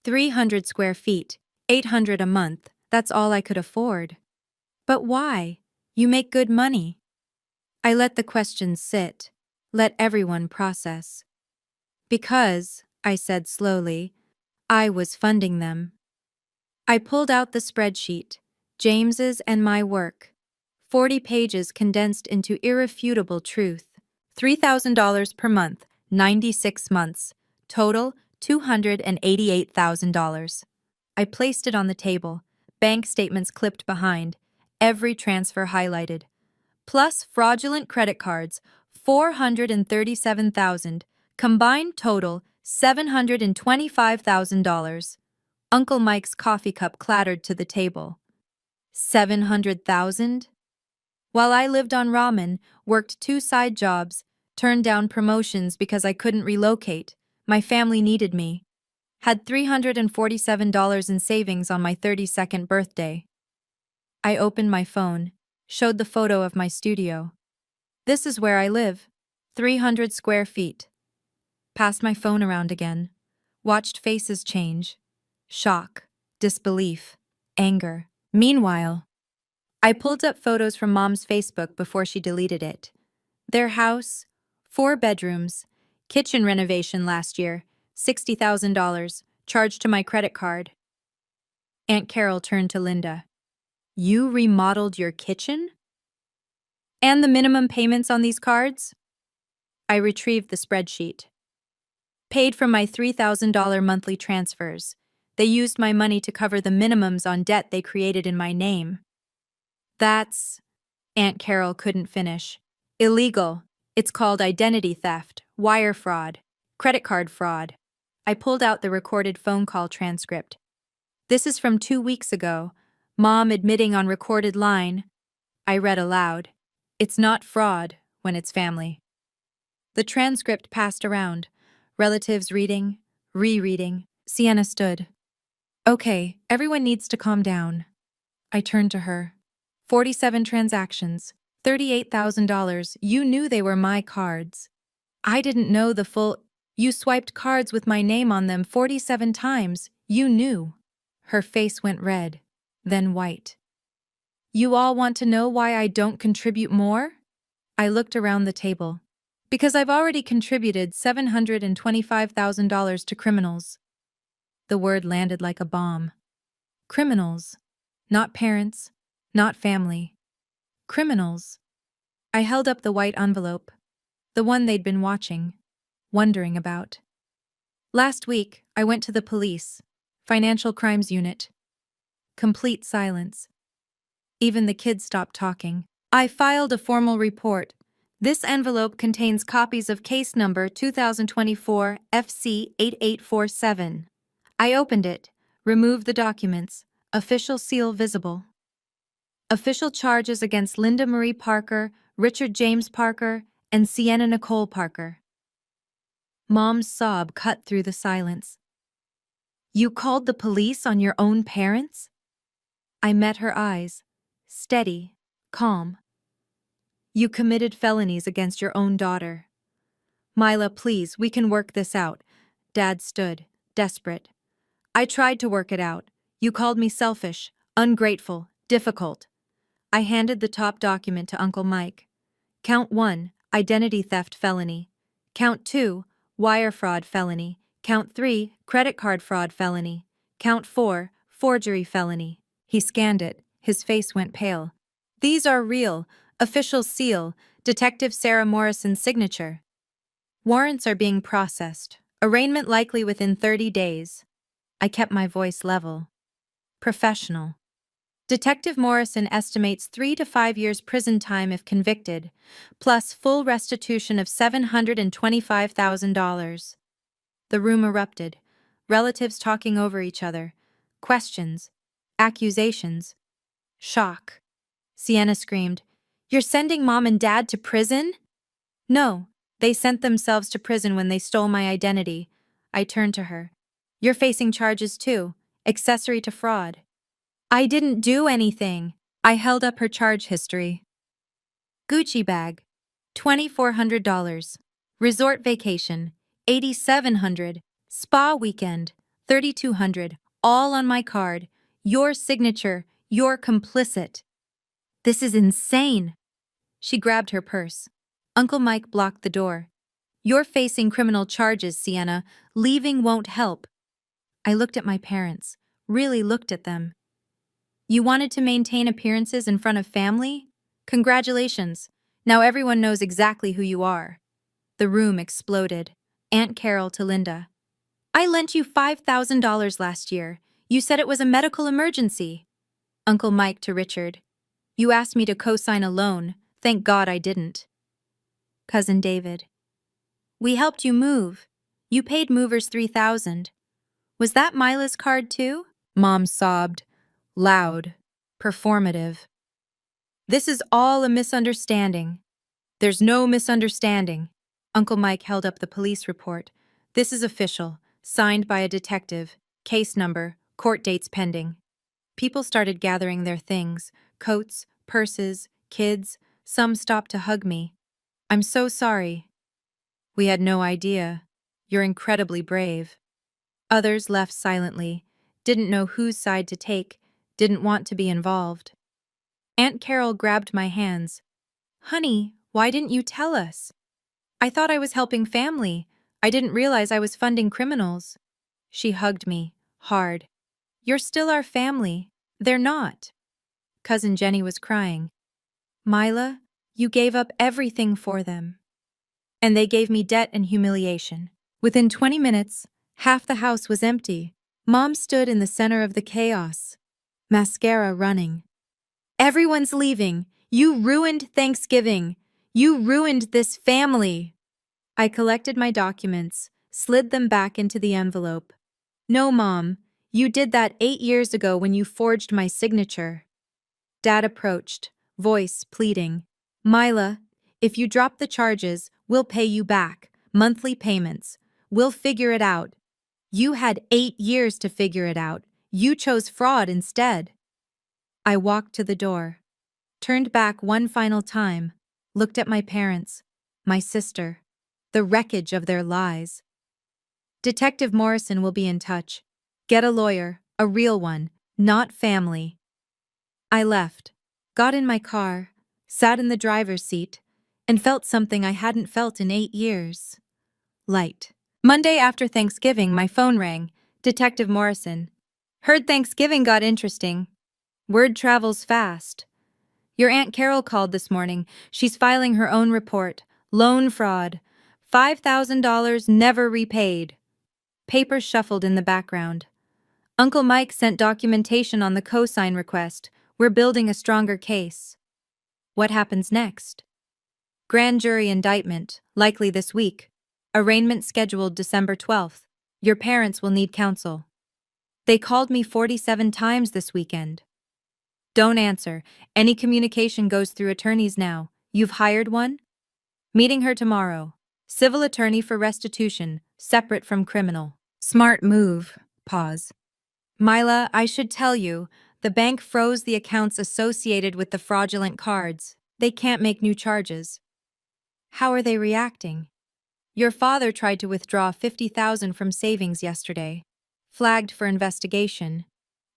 300 square feet, $800 a month, that's all I could afford. But why? You make good money. I let the questions sit, let everyone process. Because, I said slowly, I was funding them. I pulled out the spreadsheet, James's and my work. 40 pages condensed into irrefutable truth. $3,000 per month, 96 months. Total, $288,000. I placed it on the table, bank statements clipped behind, every transfer highlighted. Plus fraudulent credit cards, $437,000, combined total, $725,000. Uncle Mike's coffee cup clattered to the table. $700,000? While I lived on ramen, worked 2 side jobs, turned down promotions because I couldn't relocate, my family needed me. Had $347 in savings on my 32nd birthday. I opened my phone, showed the photo of my studio. This is where I live, 300 square feet. Passed my phone around again, watched faces change. Shock, disbelief, anger. Meanwhile, I pulled up photos from Mom's Facebook before she deleted it. Their house, 4 bedrooms, kitchen renovation last year, $60,000, charged to my credit card. Aunt Carol turned to Linda. You remodeled your kitchen? And the minimum payments on these cards? I retrieved the spreadsheet. Paid from my $3,000 monthly transfers. They used my money to cover the minimums on debt they created in my name. That's... Aunt Carol couldn't finish. Illegal. It's called identity theft, wire fraud, credit card fraud. I pulled out the recorded phone call transcript. This is from 2 weeks ago. Mom admitting on recorded line. I read aloud. It's not fraud when it's family. The transcript passed around. Relatives reading, rereading. Sienna stood. Okay, everyone needs to calm down. I turned to her. 47 transactions, $38,000. You knew they were my cards. I didn't know the full... You swiped cards with my name on them 47 times. You knew. Her face went red, then white. You all want to know why I don't contribute more? I looked around the table. Because I've already contributed $725,000 to criminals. The word landed like a bomb. Criminals. Not parents. Not family. Criminals. I held up the white envelope. The one they'd been watching. Wondering about. Last week, I went to the police. Financial Crimes Unit. Complete silence. Even the kids stopped talking. I filed a formal report. This envelope contains copies of case number 2024 FC 8847. I opened it, removed the documents, official seal visible. Official charges against Linda Marie Parker, Richard James Parker, and Sienna Nicole Parker. Mom's sob cut through the silence. You called the police on your own parents? I met her eyes, steady, calm. You committed felonies against your own daughter. Mila, please, we can work this out. Dad stood, desperate. I tried to work it out. You called me selfish, ungrateful, difficult. I handed the top document to Uncle Mike. Count 1, identity theft felony. Count 2, wire fraud felony. Count 3, credit card fraud felony. Count 4, forgery felony. He scanned it. His face went pale. These are real, official seal, Detective Sarah Morrison's signature. Warrants are being processed. Arraignment likely within 30 days. I kept my voice level. Professional. Detective Morrison estimates 3 to 5 years prison time if convicted, plus full restitution of $725,000. The room erupted, relatives talking over each other, questions, accusations, shock. Sienna screamed, "You're sending Mom and Dad to prison?" "No, they sent themselves to prison when they stole my identity." I turned to her. "You're facing charges too, accessory to fraud." "I didn't do anything." I held up her charge history. Gucci bag, $2,400. Resort vacation, $8,700. Spa weekend, $3,200. All on my card. Your signature. You're complicit. This is insane. She grabbed her purse. Uncle Mike blocked the door. "You're facing criminal charges, Sienna. Leaving won't help." I looked at my parents, really looked at them. You wanted to maintain appearances in front of family? Congratulations. Now everyone knows exactly who you are. The room exploded. Aunt Carol to Linda. "I lent you $5,000 last year. You said it was a medical emergency." Uncle Mike to Richard. "You asked me to co-sign a loan. Thank God I didn't." Cousin David. "We helped you move. You paid movers $3,000. Was that Mila's card too?" Mom sobbed. Loud. Performative. "This is all a misunderstanding." "There's no misunderstanding." Uncle Mike held up the police report. "This is official, signed by a detective, case number, court dates pending." People started gathering their things, coats, purses, kids. Some stopped to hug me. "I'm so sorry." "We had no idea. You're incredibly brave." Others left silently, didn't know whose side to take, didn't want to be involved. Aunt Carol grabbed my hands. "Honey, why didn't you tell us?" "I thought I was helping family. I didn't realize I was funding criminals." She hugged me, hard. "You're still our family." "They're not." Cousin Jenny was crying. "Mila, you gave up everything for them." And they gave me debt and humiliation. Within 20 minutes, half the house was empty. Mom stood in the center of the chaos. Mascara running. "Everyone's leaving. You ruined Thanksgiving. You ruined this family." I collected my documents, slid them back into the envelope. "No, Mom. You did that 8 years ago when you forged my signature." Dad approached, voice pleading. "Mila, if you drop the charges, we'll pay you back. Monthly payments. We'll figure it out." "You had 8 years to figure it out. You chose fraud instead." I walked to the door, turned back one final time, looked at my parents, my sister, the wreckage of their lies. "Detective Morrison will be in touch. Get a lawyer, a real one, not family." I left, got in my car, sat in the driver's seat, and felt something I hadn't felt in 8 years. Light. Monday after Thanksgiving, my phone rang. Detective Morrison. "Heard Thanksgiving got interesting." Word travels fast. "Your Aunt Carol called this morning. She's filing her own report. Loan fraud. $5,000 never repaid." Papers shuffled in the background. "Uncle Mike sent documentation on the cosign request. We're building a stronger case." What happens next? Grand jury indictment, likely this week. Arraignment scheduled December 12th. Your parents will need counsel. They called me 47 times this weekend. Don't answer. Any communication goes through attorneys now. You've hired one? Meeting her tomorrow. Civil attorney for restitution, separate from criminal. Smart move. Pause. Mila, I should tell you, the bank froze the accounts associated with the fraudulent cards. They can't make new charges. How are they reacting? Your father tried to withdraw $50,000 from savings yesterday. Flagged for investigation.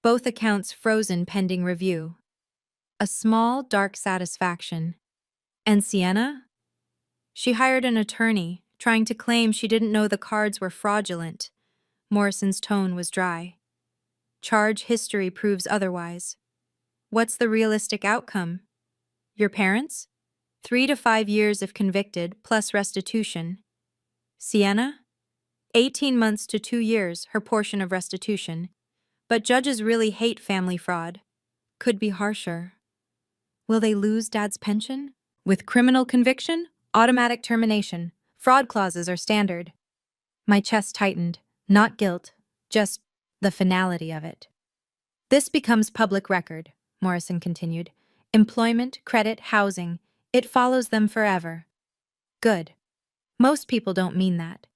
Both accounts frozen pending review. A small, dark satisfaction. And Sienna? She hired an attorney, trying to claim she didn't know the cards were fraudulent. Morrison's tone was dry. Charge history proves otherwise. What's the realistic outcome? Your parents? 3 to 5 years if convicted, plus restitution. Sienna? 18 months to 2 years, her portion of restitution. But judges really hate family fraud. Could be harsher. Will they lose Dad's pension? With criminal conviction? Automatic termination. Fraud clauses are standard. My chest tightened. Not guilt, just the finality of it. This becomes public record, Morrison continued. Employment, credit, housing. It follows them forever. Good. Most people don't mean that.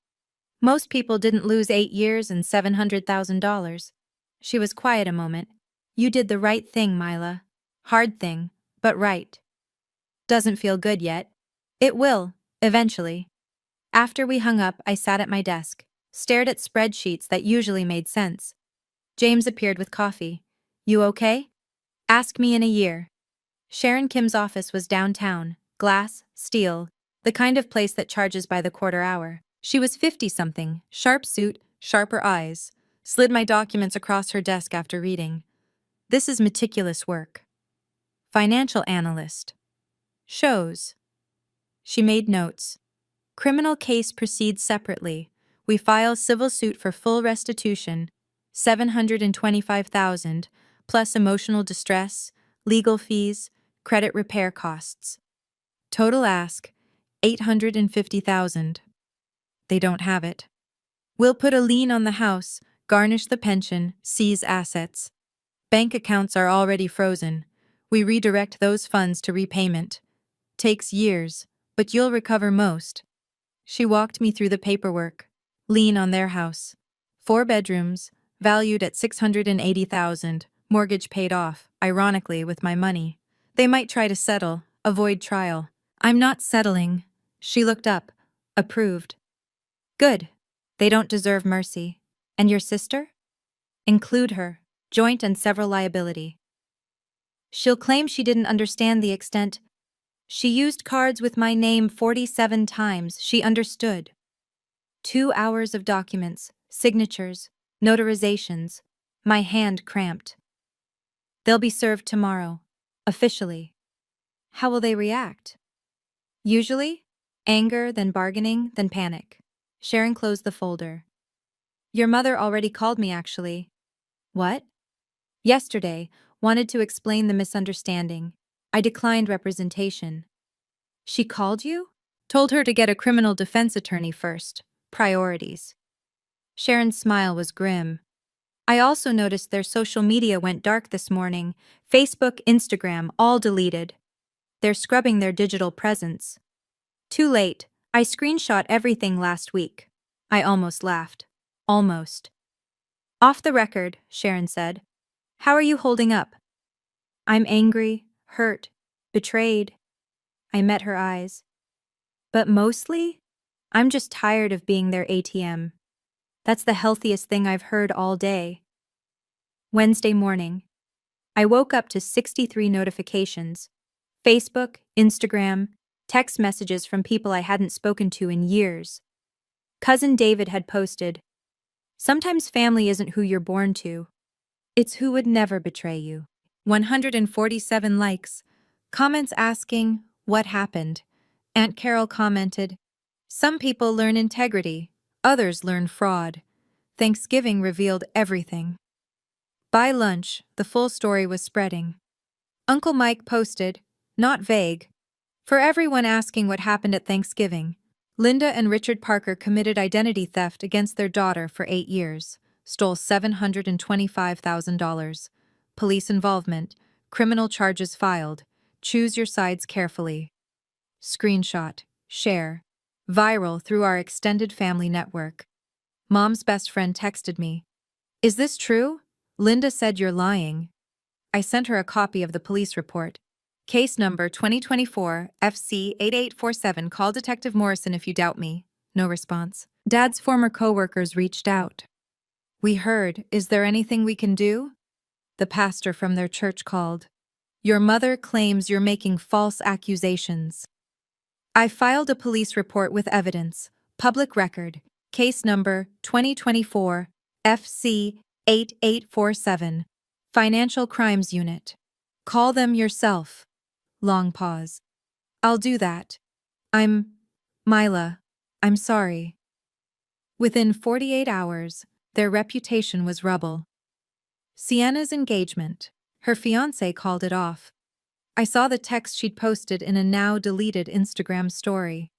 Most people didn't lose 8 years and $700,000. She was quiet a moment. You did the right thing, Mila. Hard thing, but right. Doesn't feel good yet. It will, eventually. After we hung up, I sat at my desk, stared at spreadsheets that usually made sense. James appeared with coffee. You okay? Ask me in a year. Sharon Kim's office was downtown, glass, steel, the kind of place that charges by the quarter hour. She was 50-something, sharp suit, sharper eyes. Slid my documents across her desk after reading. This is meticulous work. Financial analyst. Shows. She made notes. Criminal case proceeds separately. We file civil suit for full restitution, $725,000, plus emotional distress, legal fees, credit repair costs. Total ask, $850,000. They don't have it. We'll put a lien on the house, garnish the pension, seize assets. Bank accounts are already frozen. We redirect those funds to repayment. Takes years, but you'll recover most. She walked me through the paperwork. Lien on their house. 4 bedrooms, valued at $680,000, mortgage paid off, ironically, with my money. They might try to settle, avoid trial. I'm not settling. She looked up, approved. Good. They don't deserve mercy. And your sister? Include her, joint and several liability. She'll claim she didn't understand the extent. She used cards with my name 47 times. She understood. 2 hours of documents, signatures, notarizations. My hand cramped. They'll be served tomorrow, officially. How will they react? Usually, anger, then bargaining, then panic. Sharon closed the folder. Your mother already called me, actually. What? Yesterday, wanted to explain the misunderstanding. I declined representation. She called you? Told her to get a criminal defense attorney first. Priorities. Sharon's smile was grim. I also noticed their social media went dark this morning. Facebook, Instagram, all deleted. They're scrubbing their digital presence. Too late. I screenshot everything last week. I almost laughed. Almost. Off the record, Sharon said. How are you holding up? I'm angry, hurt, betrayed. I met her eyes. But mostly, I'm just tired of being their ATM. That's the healthiest thing I've heard all day. Wednesday morning. I woke up to 63 notifications. Facebook, Instagram, text messages from people I hadn't spoken to in years. Cousin David had posted, "Sometimes family isn't who you're born to. It's who would never betray you." 147 likes. Comments asking, what happened? Aunt Carol commented, some people learn integrity, others learn fraud. Thanksgiving revealed everything. By lunch, the full story was spreading. Uncle Mike posted, not vague, For everyone asking what happened at Thanksgiving, Linda and Richard Parker committed identity theft against their daughter for 8 years, stole $725,000. Police involvement, criminal charges filed. Choose your sides carefully. Screenshot, share. Viral through our extended family network. Mom's best friend texted me. Is this true? Linda said you're lying. I sent her a copy of the police report. Case number 2024 FC 8847. Call Detective Morrison if you doubt me. No response. Dad's former coworkers reached out. We heard, is there anything we can do? The pastor from their church called. Your mother claims you're making false accusations. I filed a police report with evidence. Public record. Case number 2024 FC 8847. Financial Crimes Unit. Call them yourself. Long pause. I'll do that. Mila. I'm sorry. Within 48 hours, their reputation was rubble. Sienna's engagement. Her fiancé called it off. I saw the text she'd posted in a now-deleted Instagram story.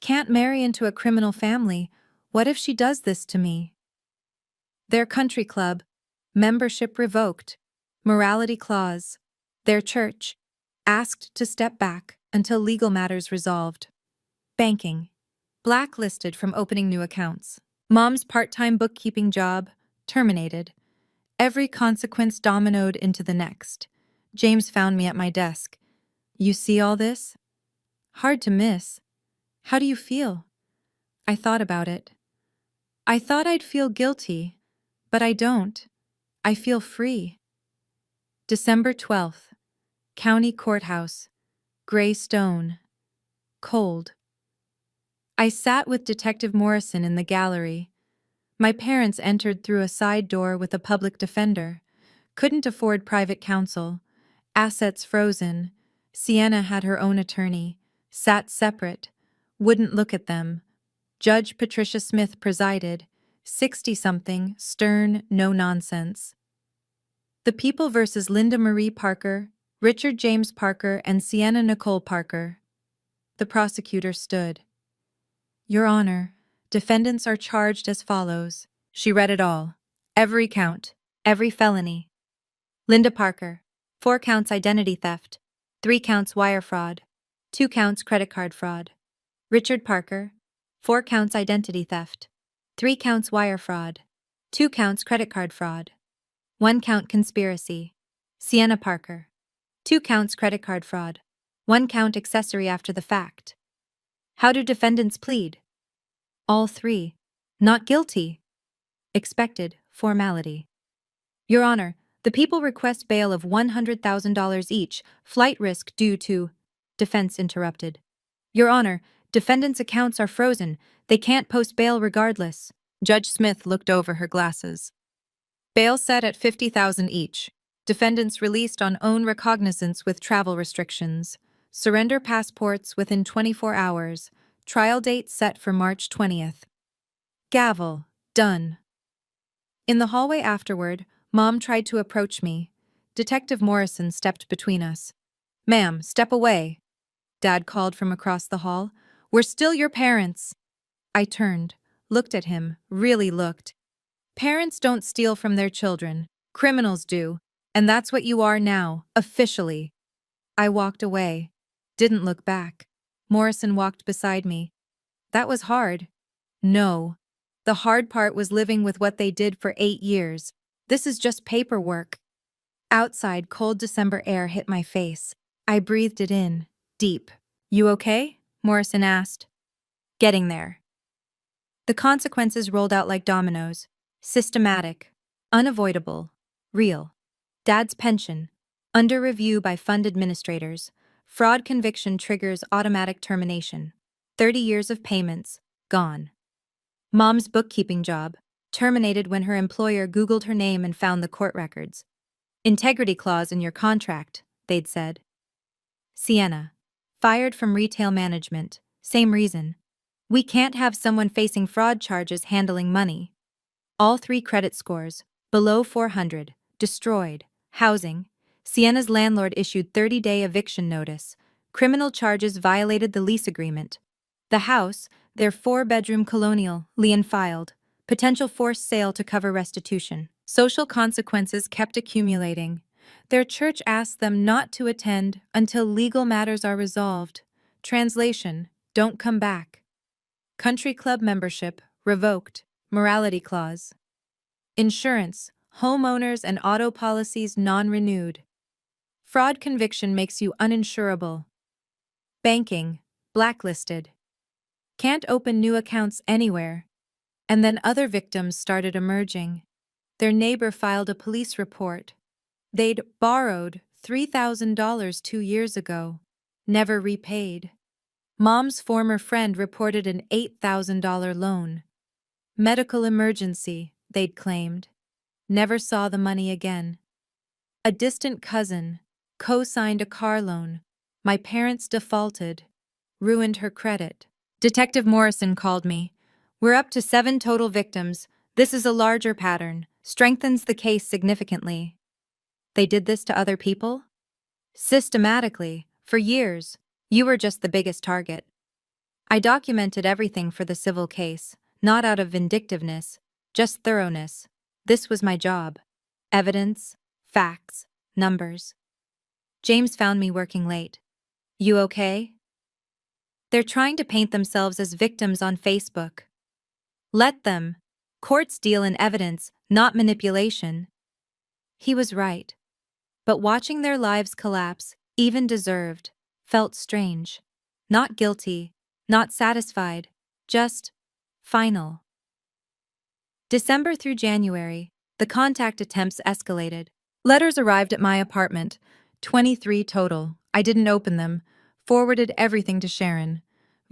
Can't marry into a criminal family. What if she does this to me? Their country club. Membership revoked. Morality clause. Their church. Asked to step back until legal matters resolved. Banking. Blacklisted from opening new accounts. Mom's part-time bookkeeping job. Terminated. Every consequence dominoed into the next. James found me at my desk. You see all this? Hard to miss. How do you feel? I thought about it. I thought I'd feel guilty, but I don't. I feel free. December 12th. County Courthouse. Gray stone. Cold. I sat with Detective Morrison in the gallery. My parents entered through a side door with a public defender. Couldn't afford private counsel. Assets frozen. Sienna had her own attorney. Sat separate. Wouldn't look at them. Judge Patricia Smith presided. 60-something, stern, no nonsense. The People versus Linda Marie Parker, Richard James Parker, and Sienna Nicole Parker. The prosecutor stood. Your Honor, defendants are charged as follows. She read it all. Every count. Every felony. Linda Parker. 4 counts identity theft. 3 counts wire fraud. 2 counts credit card fraud. Richard Parker. 4 counts identity theft. 3 counts wire fraud. 2 counts credit card fraud. 1 count conspiracy. Sienna Parker. 2 counts credit card fraud. 1 count accessory after the fact. How do defendants plead? All 3. Not guilty. Expected formality. Your Honor, the People request bail of $100,000 each, flight risk due to... Defense interrupted. Your Honor, defendants' accounts are frozen. They can't post bail regardless. Judge Smith looked over her glasses. Bail set at $50,000 each. Defendants released on own recognizance with travel restrictions. Surrender passports within 24 hours. Trial date set for March 20th. Gavel. Done. In the hallway afterward, Mom tried to approach me. Detective Morrison stepped between us. Ma'am, step away. Dad called from across the hall. We're still your parents. I turned, looked at him, really looked. Parents don't steal from their children. Criminals do. And that's what you are now, officially. I walked away. Didn't look back. Morrison walked beside me. That was hard. No. The hard part was living with what they did for 8 years. This is just paperwork. Outside, cold December air hit my face. I breathed it in, deep. You okay? Morrison asked. Getting there. The consequences rolled out like dominoes. Systematic. Unavoidable. Real. Dad's pension. Under review by fund administrators. Fraud conviction triggers automatic termination. 30 years of payments. Gone. Mom's bookkeeping job. Terminated when her employer Googled her name and found the court records. Integrity clause in your contract, they'd said. Sienna. Fired from retail management. Same reason. We can't have someone facing fraud charges handling money. All 3 credit scores. Below 400. Destroyed. Housing. Sienna's landlord issued 30-day eviction notice. Criminal charges violated the lease agreement. The house, their 4-bedroom colonial, lien filed. Potential forced sale to cover restitution. Social consequences kept accumulating. Their church asked them not to attend until legal matters are resolved. Translation: don't come back. Country club membership revoked. Morality clause. Insurance, homeowners and auto policies non-renewed. Fraud conviction makes you uninsurable. Banking, blacklisted. Can't open new accounts anywhere. And then other victims started emerging. Their neighbor filed a police report. They'd borrowed $3,000 2 years ago, never repaid. Mom's former friend reported an $8,000 loan. Medical emergency, they'd claimed. Never saw the money again. A distant cousin co-signed a car loan. My parents defaulted, ruined her credit. Detective Morrison called me. We're up to 7 total victims. This is a larger pattern, strengthens the case significantly. They did this to other people? Systematically, for years. You were just the biggest target. I documented everything for the civil case, not out of vindictiveness, just thoroughness. This was my job. Evidence, facts, numbers. James found me working late. You okay? They're trying to paint themselves as victims on Facebook. Let them. Courts deal in evidence, not manipulation. He was right. But watching their lives collapse, even deserved, felt strange. Not guilty, not satisfied, just final. December through January, the contact attempts escalated. Letters arrived at my apartment, 23 total. I didn't open them, forwarded everything to Sharon.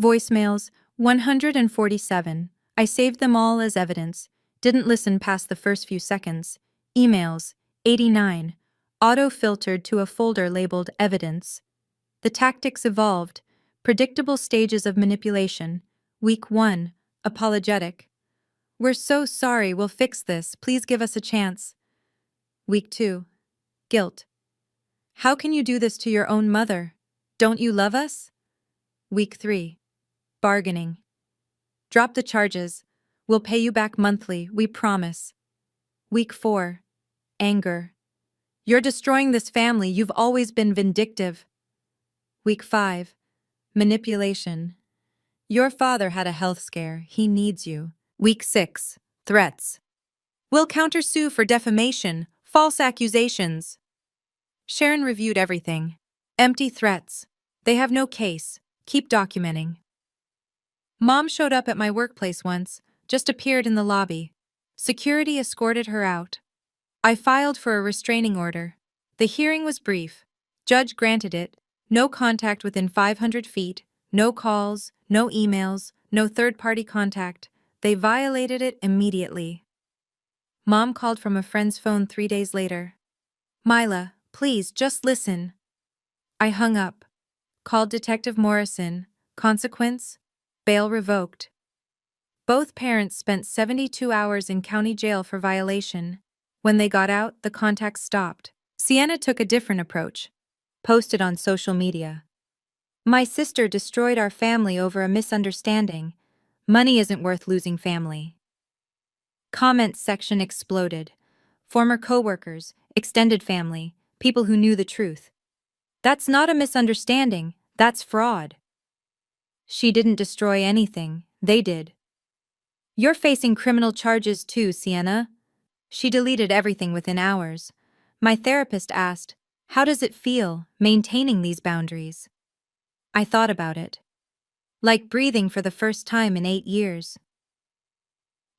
Voicemails, 147. I saved them all as evidence, didn't listen past the first few seconds. Emails, 89. Auto-filtered to a folder labeled Evidence. The tactics evolved. Predictable stages of manipulation. Week 1. Apologetic. We're so sorry, we'll fix this. Please give us a chance. Week 2. Guilt. How can you do this to your own mother? Don't you love us? Week 3. Bargaining. Drop the charges. We'll pay you back monthly, we promise. Week 4. Anger. You're destroying this family, you've always been vindictive. Week 5. Manipulation. Your father had a health scare, he needs you. Week 6. Threats. We'll countersue for defamation, false accusations. Sharon reviewed everything. Empty threats. They have no case. Keep documenting. Mom showed up at my workplace once, just appeared in the lobby. Security escorted her out. I filed for a restraining order. The hearing was brief. Judge granted it. No contact within 500 feet, no calls, no emails, no third-party contact. They violated it immediately. Mom called from a friend's phone 3 days later. Mila, please, just listen. I hung up. Called Detective Morrison. Consequence? Bail revoked. Both parents spent 72 hours in county jail for violation. When they got out, the contact stopped. Sienna took a different approach. Posted on social media. My sister destroyed our family over a misunderstanding. Money isn't worth losing family. Comments section exploded. Former coworkers, extended family, people who knew the truth. That's not a misunderstanding, that's fraud. She didn't destroy anything, they did. You're facing criminal charges too, Sienna. She deleted everything within hours. My therapist asked, how does it feel, maintaining these boundaries? I thought about it. Like breathing for the first time in 8 years.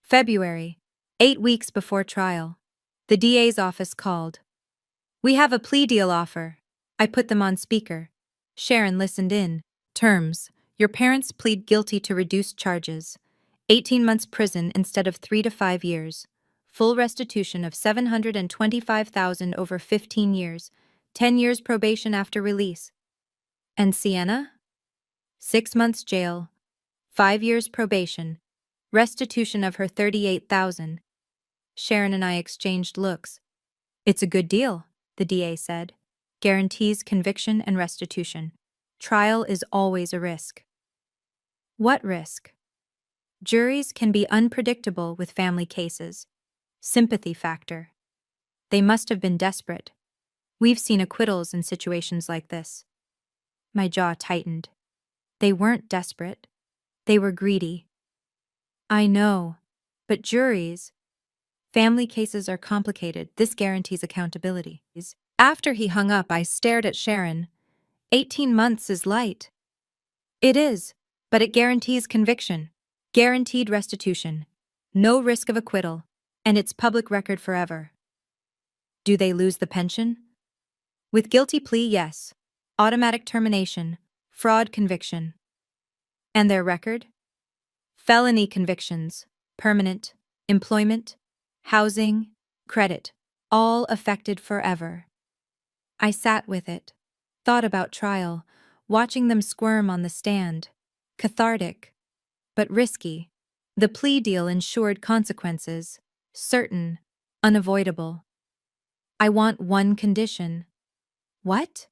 February, 8 weeks before trial. The DA's office called. We have a plea deal offer. I put them on speaker. Sharon listened in. Terms. Your parents plead guilty to reduced charges. 18 months prison instead of 3 to 5 years. Full restitution of $725,000 over 15 years. 10 years probation after release. And Sienna? 6 months jail. 5 years probation. Restitution of her $38,000. Sharon and I exchanged looks. It's a good deal, the DA said. Guarantees conviction and restitution. Trial is always a risk. What risk? Juries can be unpredictable with family cases. Sympathy factor. They must have been desperate. We've seen acquittals in situations like this. My jaw tightened. They weren't desperate. They were greedy. I know, but juries, family cases are complicated. This guarantees accountability. After he hung up, I stared at Sharon. 18 months is light. It is, but it guarantees conviction, guaranteed restitution, no risk of acquittal, and it's public record forever. Do they lose the pension? With guilty plea, yes. Automatic termination, fraud conviction. And their record? Felony convictions, permanent, employment, housing, credit, all affected forever. I sat with it, thought about trial, watching them squirm on the stand. Cathartic, but risky. The plea deal ensured consequences, certain, unavoidable. I want one condition. What?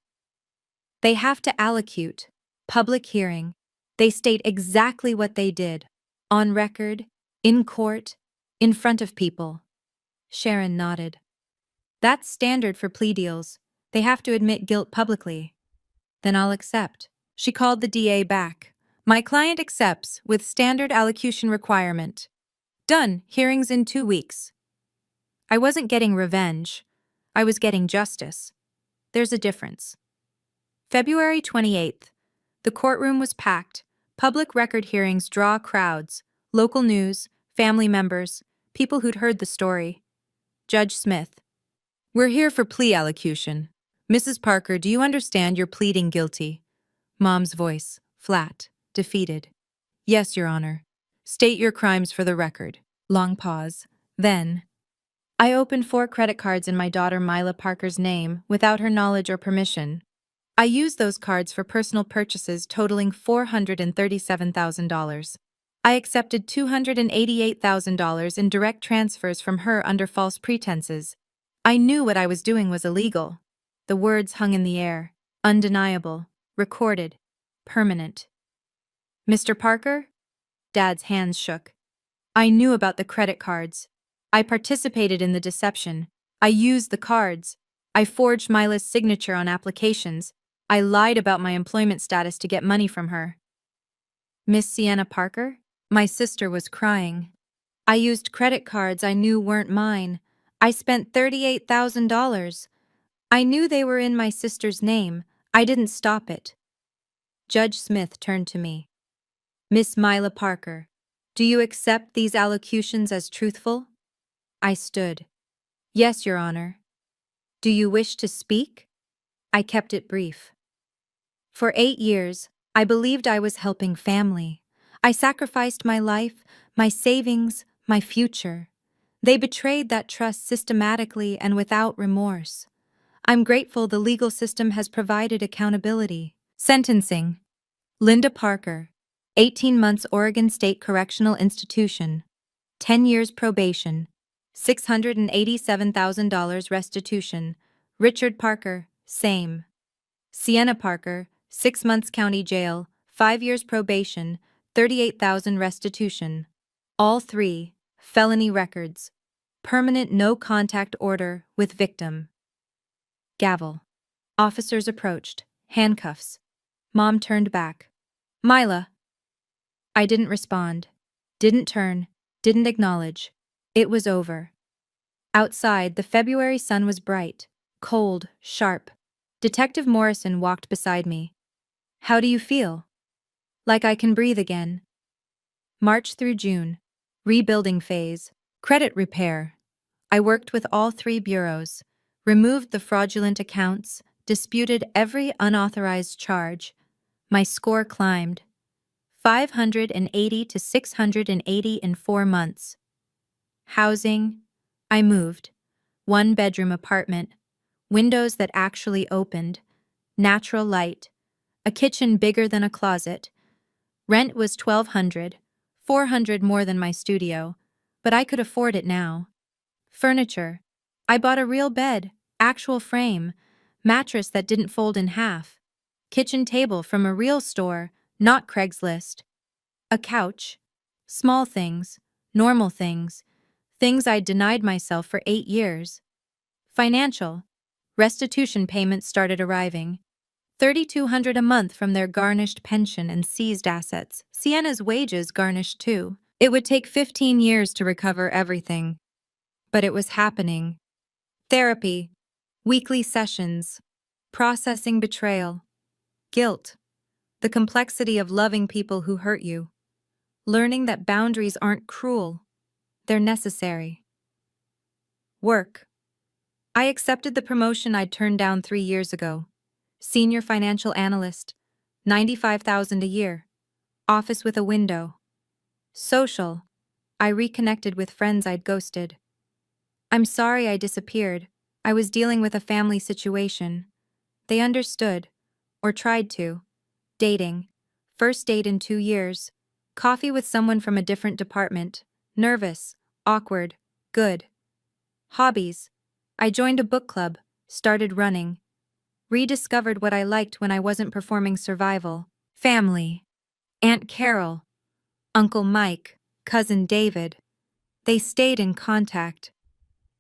They have to allocute, public hearing. They state exactly what they did, on record, in court, in front of people. Sharon nodded. That's standard for plea deals. They have to admit guilt publicly. Then I'll accept. She called the DA back. My client accepts with standard allocution requirement. Done, hearings in 2 weeks. I wasn't getting revenge. I was getting justice. There's a difference. February 28th. The courtroom was packed. Public record hearings draw crowds. Local news, family members, people who'd heard the story. Judge Smith. We're here for plea allocution. Mrs. Parker, do you understand you're pleading guilty? Mom's voice, flat, defeated. Yes, Your Honor. State your crimes for the record. Long pause. Then, I opened 4 credit cards in my daughter Mila Parker's name without her knowledge or permission. I used those cards for personal purchases totaling $437,000. I accepted $288,000 in direct transfers from her under false pretenses. I knew what I was doing was illegal. The words hung in the air, undeniable, recorded, permanent. Mr. Parker? Dad's hands shook. I knew about the credit cards. I participated in the deception. I used the cards. I forged Mila's signature on applications. I lied about my employment status to get money from her. Miss Sienna Parker? My sister was crying. I used credit cards I knew weren't mine. I spent $38,000. I knew they were in my sister's name. I didn't stop it. Judge Smith turned to me. Miss Mila Parker, do you accept these allocutions as truthful? I stood. Yes, Your Honor. Do you wish to speak? I kept it brief. For 8 years, I believed I was helping family. I sacrificed my life, my savings, my future. They betrayed that trust systematically and without remorse. I'm grateful the legal system has provided accountability. Sentencing. Linda Parker, 18 months Oregon State Correctional Institution, 10 years probation, $687,000 restitution. Richard Parker, same. Sienna Parker, 6 months county jail, 5 years probation, $38,000 restitution. All 3, felony records. Permanent no contact order with victim. Gavel. Officers approached, handcuffs. Mom turned back. Mila. I didn't respond, didn't turn, didn't acknowledge. It was over. Outside, the February sun was bright, cold, sharp. Detective Morrison walked beside me. How do you feel? Like I can breathe again. March through June. Rebuilding phase. Credit repair. I worked with all 3 bureaus, removed the fraudulent accounts, disputed every unauthorized charge. My score climbed. 580 to 680 in 4 months. Housing. I moved. 1-bedroom apartment. Windows that actually opened. Natural light. A kitchen bigger than a closet. Rent was $1,200, $400 more than my studio, but I could afford it now. Furniture. I bought a real bed, actual frame, mattress that didn't fold in half. Kitchen table from a real store, not Craigslist. A couch. Small things, normal things, things I'd denied myself for 8 years. Financial. Restitution payments started arriving. $3,200 a month from their garnished pension and seized assets. Sienna's wages garnished too. It would take 15 years to recover everything. But it was happening. Therapy. Weekly sessions. Processing betrayal. Guilt. The complexity of loving people who hurt you. Learning that boundaries aren't cruel. They're necessary. Work. I accepted the promotion I'd turned down 3 years ago. Senior financial analyst. $95,000 a year. Office with a window. Social. I reconnected with friends I'd ghosted. I'm sorry I disappeared. I was dealing with a family situation. They understood. Or tried to. Dating. First date in 2 years. Coffee with someone from a different department. Nervous. Awkward. Good. Hobbies. I joined a book club. Started running. Rediscovered what I liked when I wasn't performing survival. Family. Aunt Carol. Uncle Mike. Cousin David. They stayed in contact.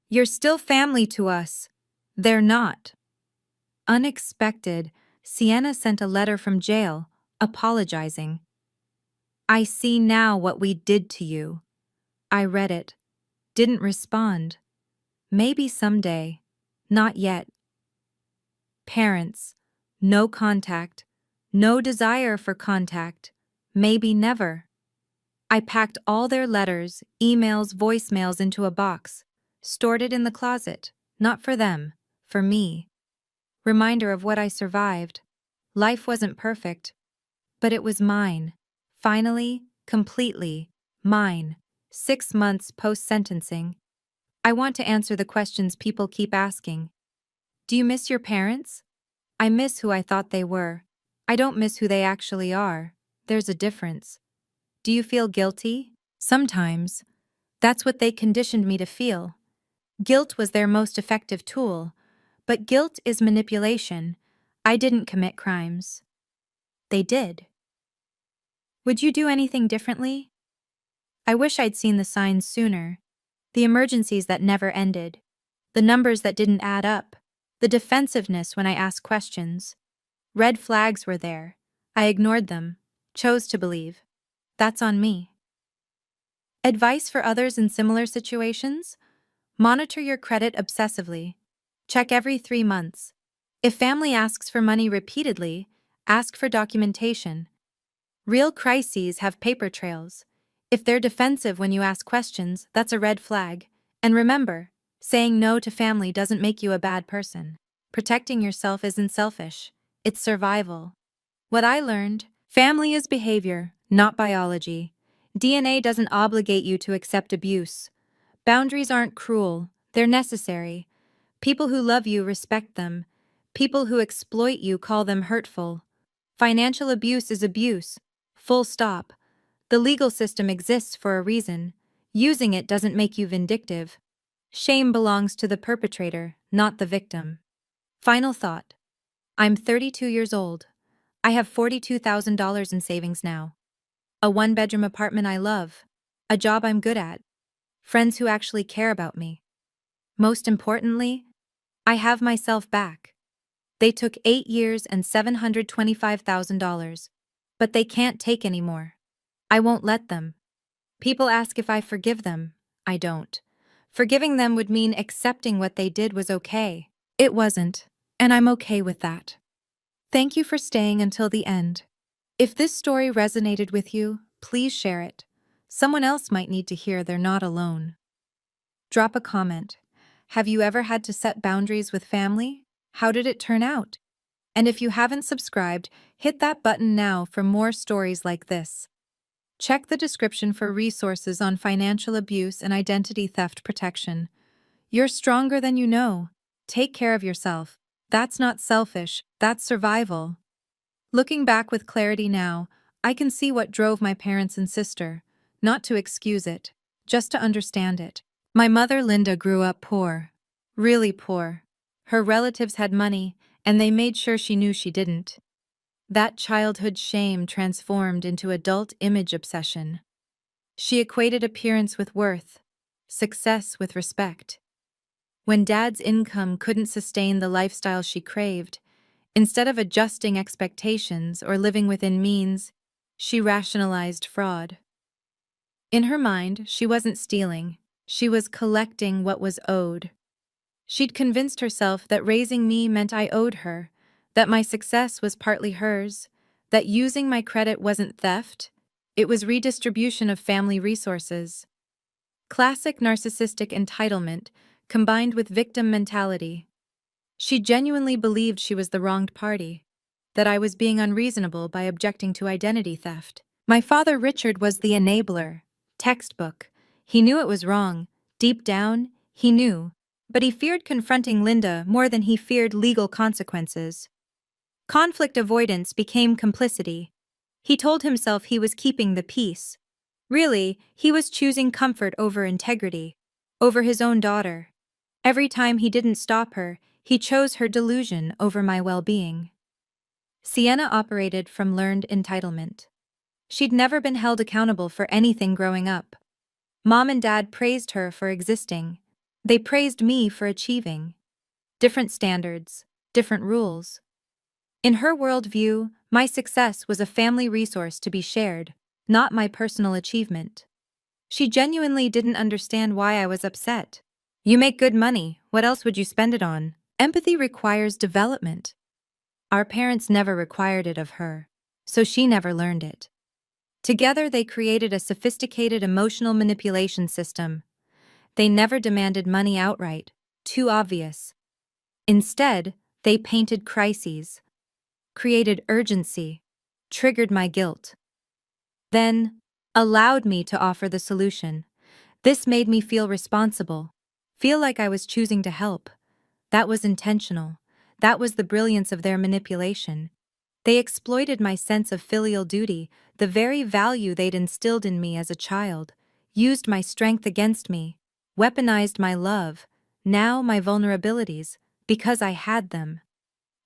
You're still family to us. They're not. Unexpected, Sienna sent a letter from jail, apologizing. I see now what we did to you. I read it. Didn't respond. Maybe someday. Not yet. Parents. No contact. No desire for contact. Maybe never. I packed all their letters, emails, voicemails into a box. Stored it in the closet. Not for them. For me. Reminder of what I survived. Life wasn't perfect. But it was mine. Finally, completely, mine. 6 months post-sentencing. I want to answer the questions people keep asking. Do you miss your parents? I miss who I thought they were. I don't miss who they actually are. There's a difference. Do you feel guilty? Sometimes. That's what they conditioned me to feel. Guilt was their most effective tool. But guilt is manipulation. I didn't commit crimes. They did. Would you do anything differently? I wish I'd seen the signs sooner. The emergencies that never ended. The numbers that didn't add up. The defensiveness when I asked questions. Red flags were there. I ignored them. Chose to believe. That's on me. Advice for others in similar situations? Monitor your credit obsessively. Check every 3 months. If family asks for money repeatedly, ask for documentation. Real crises have paper trails. If they're defensive when you ask questions, that's a red flag. And remember, saying no to family doesn't make you a bad person. Protecting yourself isn't selfish. It's survival. What I learned, family is behavior, not biology. DNA doesn't obligate you to accept abuse. Boundaries aren't cruel, they're necessary. People who love you respect them. People who exploit you call them hurtful. Financial abuse is abuse. Full stop. The legal system exists for a reason. Using it doesn't make you vindictive. Shame belongs to the perpetrator, not the victim. Final thought. I'm 32 years old. I have $42,000 in savings now. A 1-bedroom apartment I love. A job I'm good at. Friends who actually care about me. Most importantly, I have myself back. They took 8 years and $725,000. But they can't take any more. I won't let them. People ask if I forgive them. I don't. Forgiving them would mean accepting what they did was okay. It wasn't, and I'm okay with that. Thank you for staying until the end. If this story resonated with you, please share it. Someone else might need to hear they're not alone. Drop a comment. Have you ever had to set boundaries with family? How did it turn out? And if you haven't subscribed, hit that button now for more stories like this. Check the description for resources on financial abuse and identity theft protection. You're stronger than you know. Take care of yourself. That's not selfish, that's survival. Looking back with clarity now, I can see what drove my parents and sister, not to excuse it, just to understand it. My mother, Linda, grew up poor. Really poor. Her relatives had money, and they made sure she knew she didn't. That childhood shame transformed into adult image obsession. She equated appearance with worth, success with respect. When Dad's income couldn't sustain the lifestyle she craved, instead of adjusting expectations or living within means, she rationalized fraud. In her mind, she wasn't stealing, she was collecting what was owed. She'd convinced herself that raising me meant I owed her, that my success was partly hers, that using my credit wasn't theft, it was redistribution of family resources. Classic narcissistic entitlement combined with victim mentality. She genuinely believed she was the wronged party, that I was being unreasonable by objecting to identity theft. My father Richard was the enabler. Textbook. He knew it was wrong. Deep down, he knew. But he feared confronting Linda more than he feared legal consequences. Conflict avoidance became complicity. He told himself he was keeping the peace. Really, he was choosing comfort over integrity, over his own daughter. Every time he didn't stop her, he chose her delusion over my well-being. Sienna operated from learned entitlement. She'd never been held accountable for anything growing up. Mom and Dad praised her for existing. They praised me for achieving. Different standards, different rules. In her worldview, my success was a family resource to be shared, not my personal achievement. She genuinely didn't understand why I was upset. You make good money, what else would you spend it on? Empathy requires development. Our parents never required it of her, so she never learned it. Together they created a sophisticated emotional manipulation system. They never demanded money outright, too obvious. Instead, they painted crises, created urgency, triggered my guilt. Then, allowed me to offer the solution. This made me feel responsible, feel like I was choosing to help. That was intentional. That was the brilliance of their manipulation. They exploited my sense of filial duty, the very value they'd instilled in me as a child, used my strength against me, weaponized my love, now my vulnerabilities, because I had them.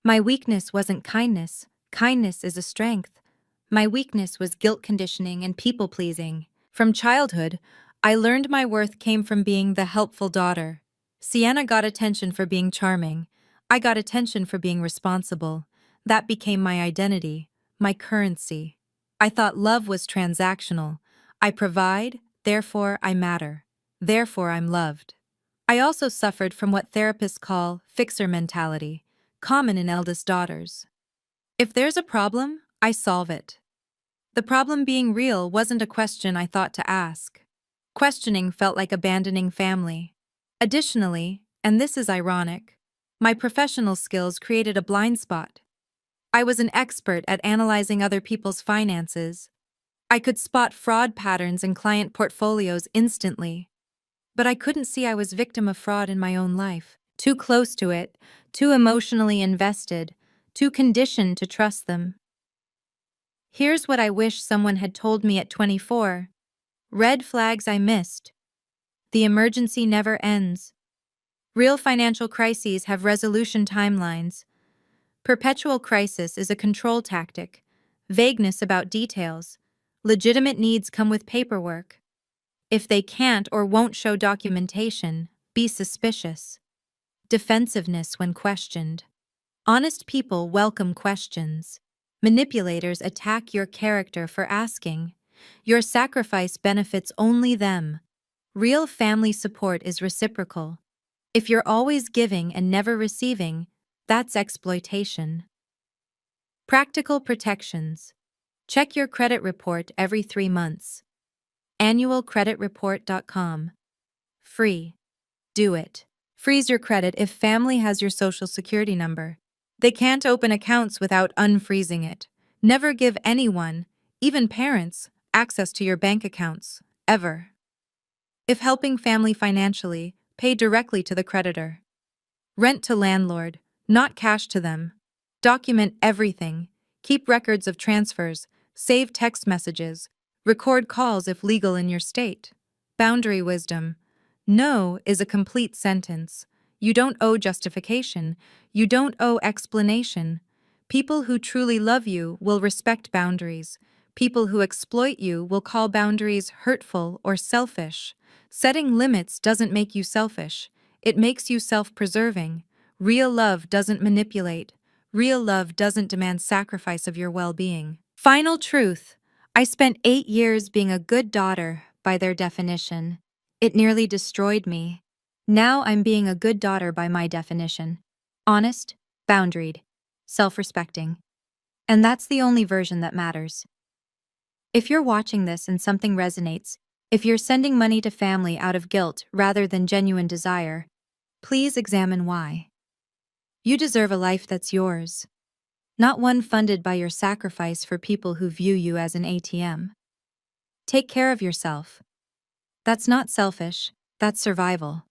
My weakness wasn't kindness. Kindness is a strength. My weakness was guilt conditioning and people-pleasing. From childhood, I learned my worth came from being the helpful daughter. Sienna got attention for being charming. I got attention for being responsible. That became my identity, my currency. I thought love was transactional. I provide, therefore I matter. Therefore I'm loved. I also suffered from what therapists call fixer mentality, common in eldest daughters. If there's a problem, I solve it. The problem being real wasn't a question I thought to ask. Questioning felt like abandoning family. Additionally, and this is ironic, my professional skills created a blind spot. I was an expert at analyzing other people's finances. I could spot fraud patterns in client portfolios instantly. But I couldn't see I was victim of fraud in my own life, too close to it, too emotionally invested, too conditioned to trust them. Here's what I wish someone had told me at 24. Red flags I missed. The emergency never ends. Real financial crises have resolution timelines. Perpetual crisis is a control tactic. Vagueness about details. Legitimate needs come with paperwork. If they can't or won't show documentation, be suspicious. Defensiveness when questioned. Honest people welcome questions. Manipulators attack your character for asking. Your sacrifice benefits only them. Real family support is reciprocal. If you're always giving and never receiving, that's exploitation. Practical protections. Check your credit report every 3 months. Annualcreditreport.com. Free. Do it. Freeze your credit if family has your social security number. They can't open accounts without unfreezing it. Never give anyone, even parents, access to your bank accounts, ever. If helping family financially, pay directly to the creditor. Rent to landlord, not cash to them. Document everything. Keep records of transfers, save text messages, record calls if legal in your state. Boundary wisdom. No is a complete sentence. You don't owe justification. You don't owe explanation. People who truly love you will respect boundaries. People who exploit you will call boundaries hurtful or selfish. Setting limits doesn't make you selfish, it makes you self-preserving. Real love doesn't manipulate. Real love doesn't demand sacrifice of your well-being. Final truth. I spent 8 years being a good daughter, by their definition. It nearly destroyed me. Now I'm being a good daughter by my definition. Honest, boundaried, self-respecting. And that's the only version that matters. If you're watching this and something resonates, if you're sending money to family out of guilt rather than genuine desire, please examine why. You deserve a life that's yours, not one funded by your sacrifice for people who view you as an ATM. Take care of yourself. That's not selfish, that's survival.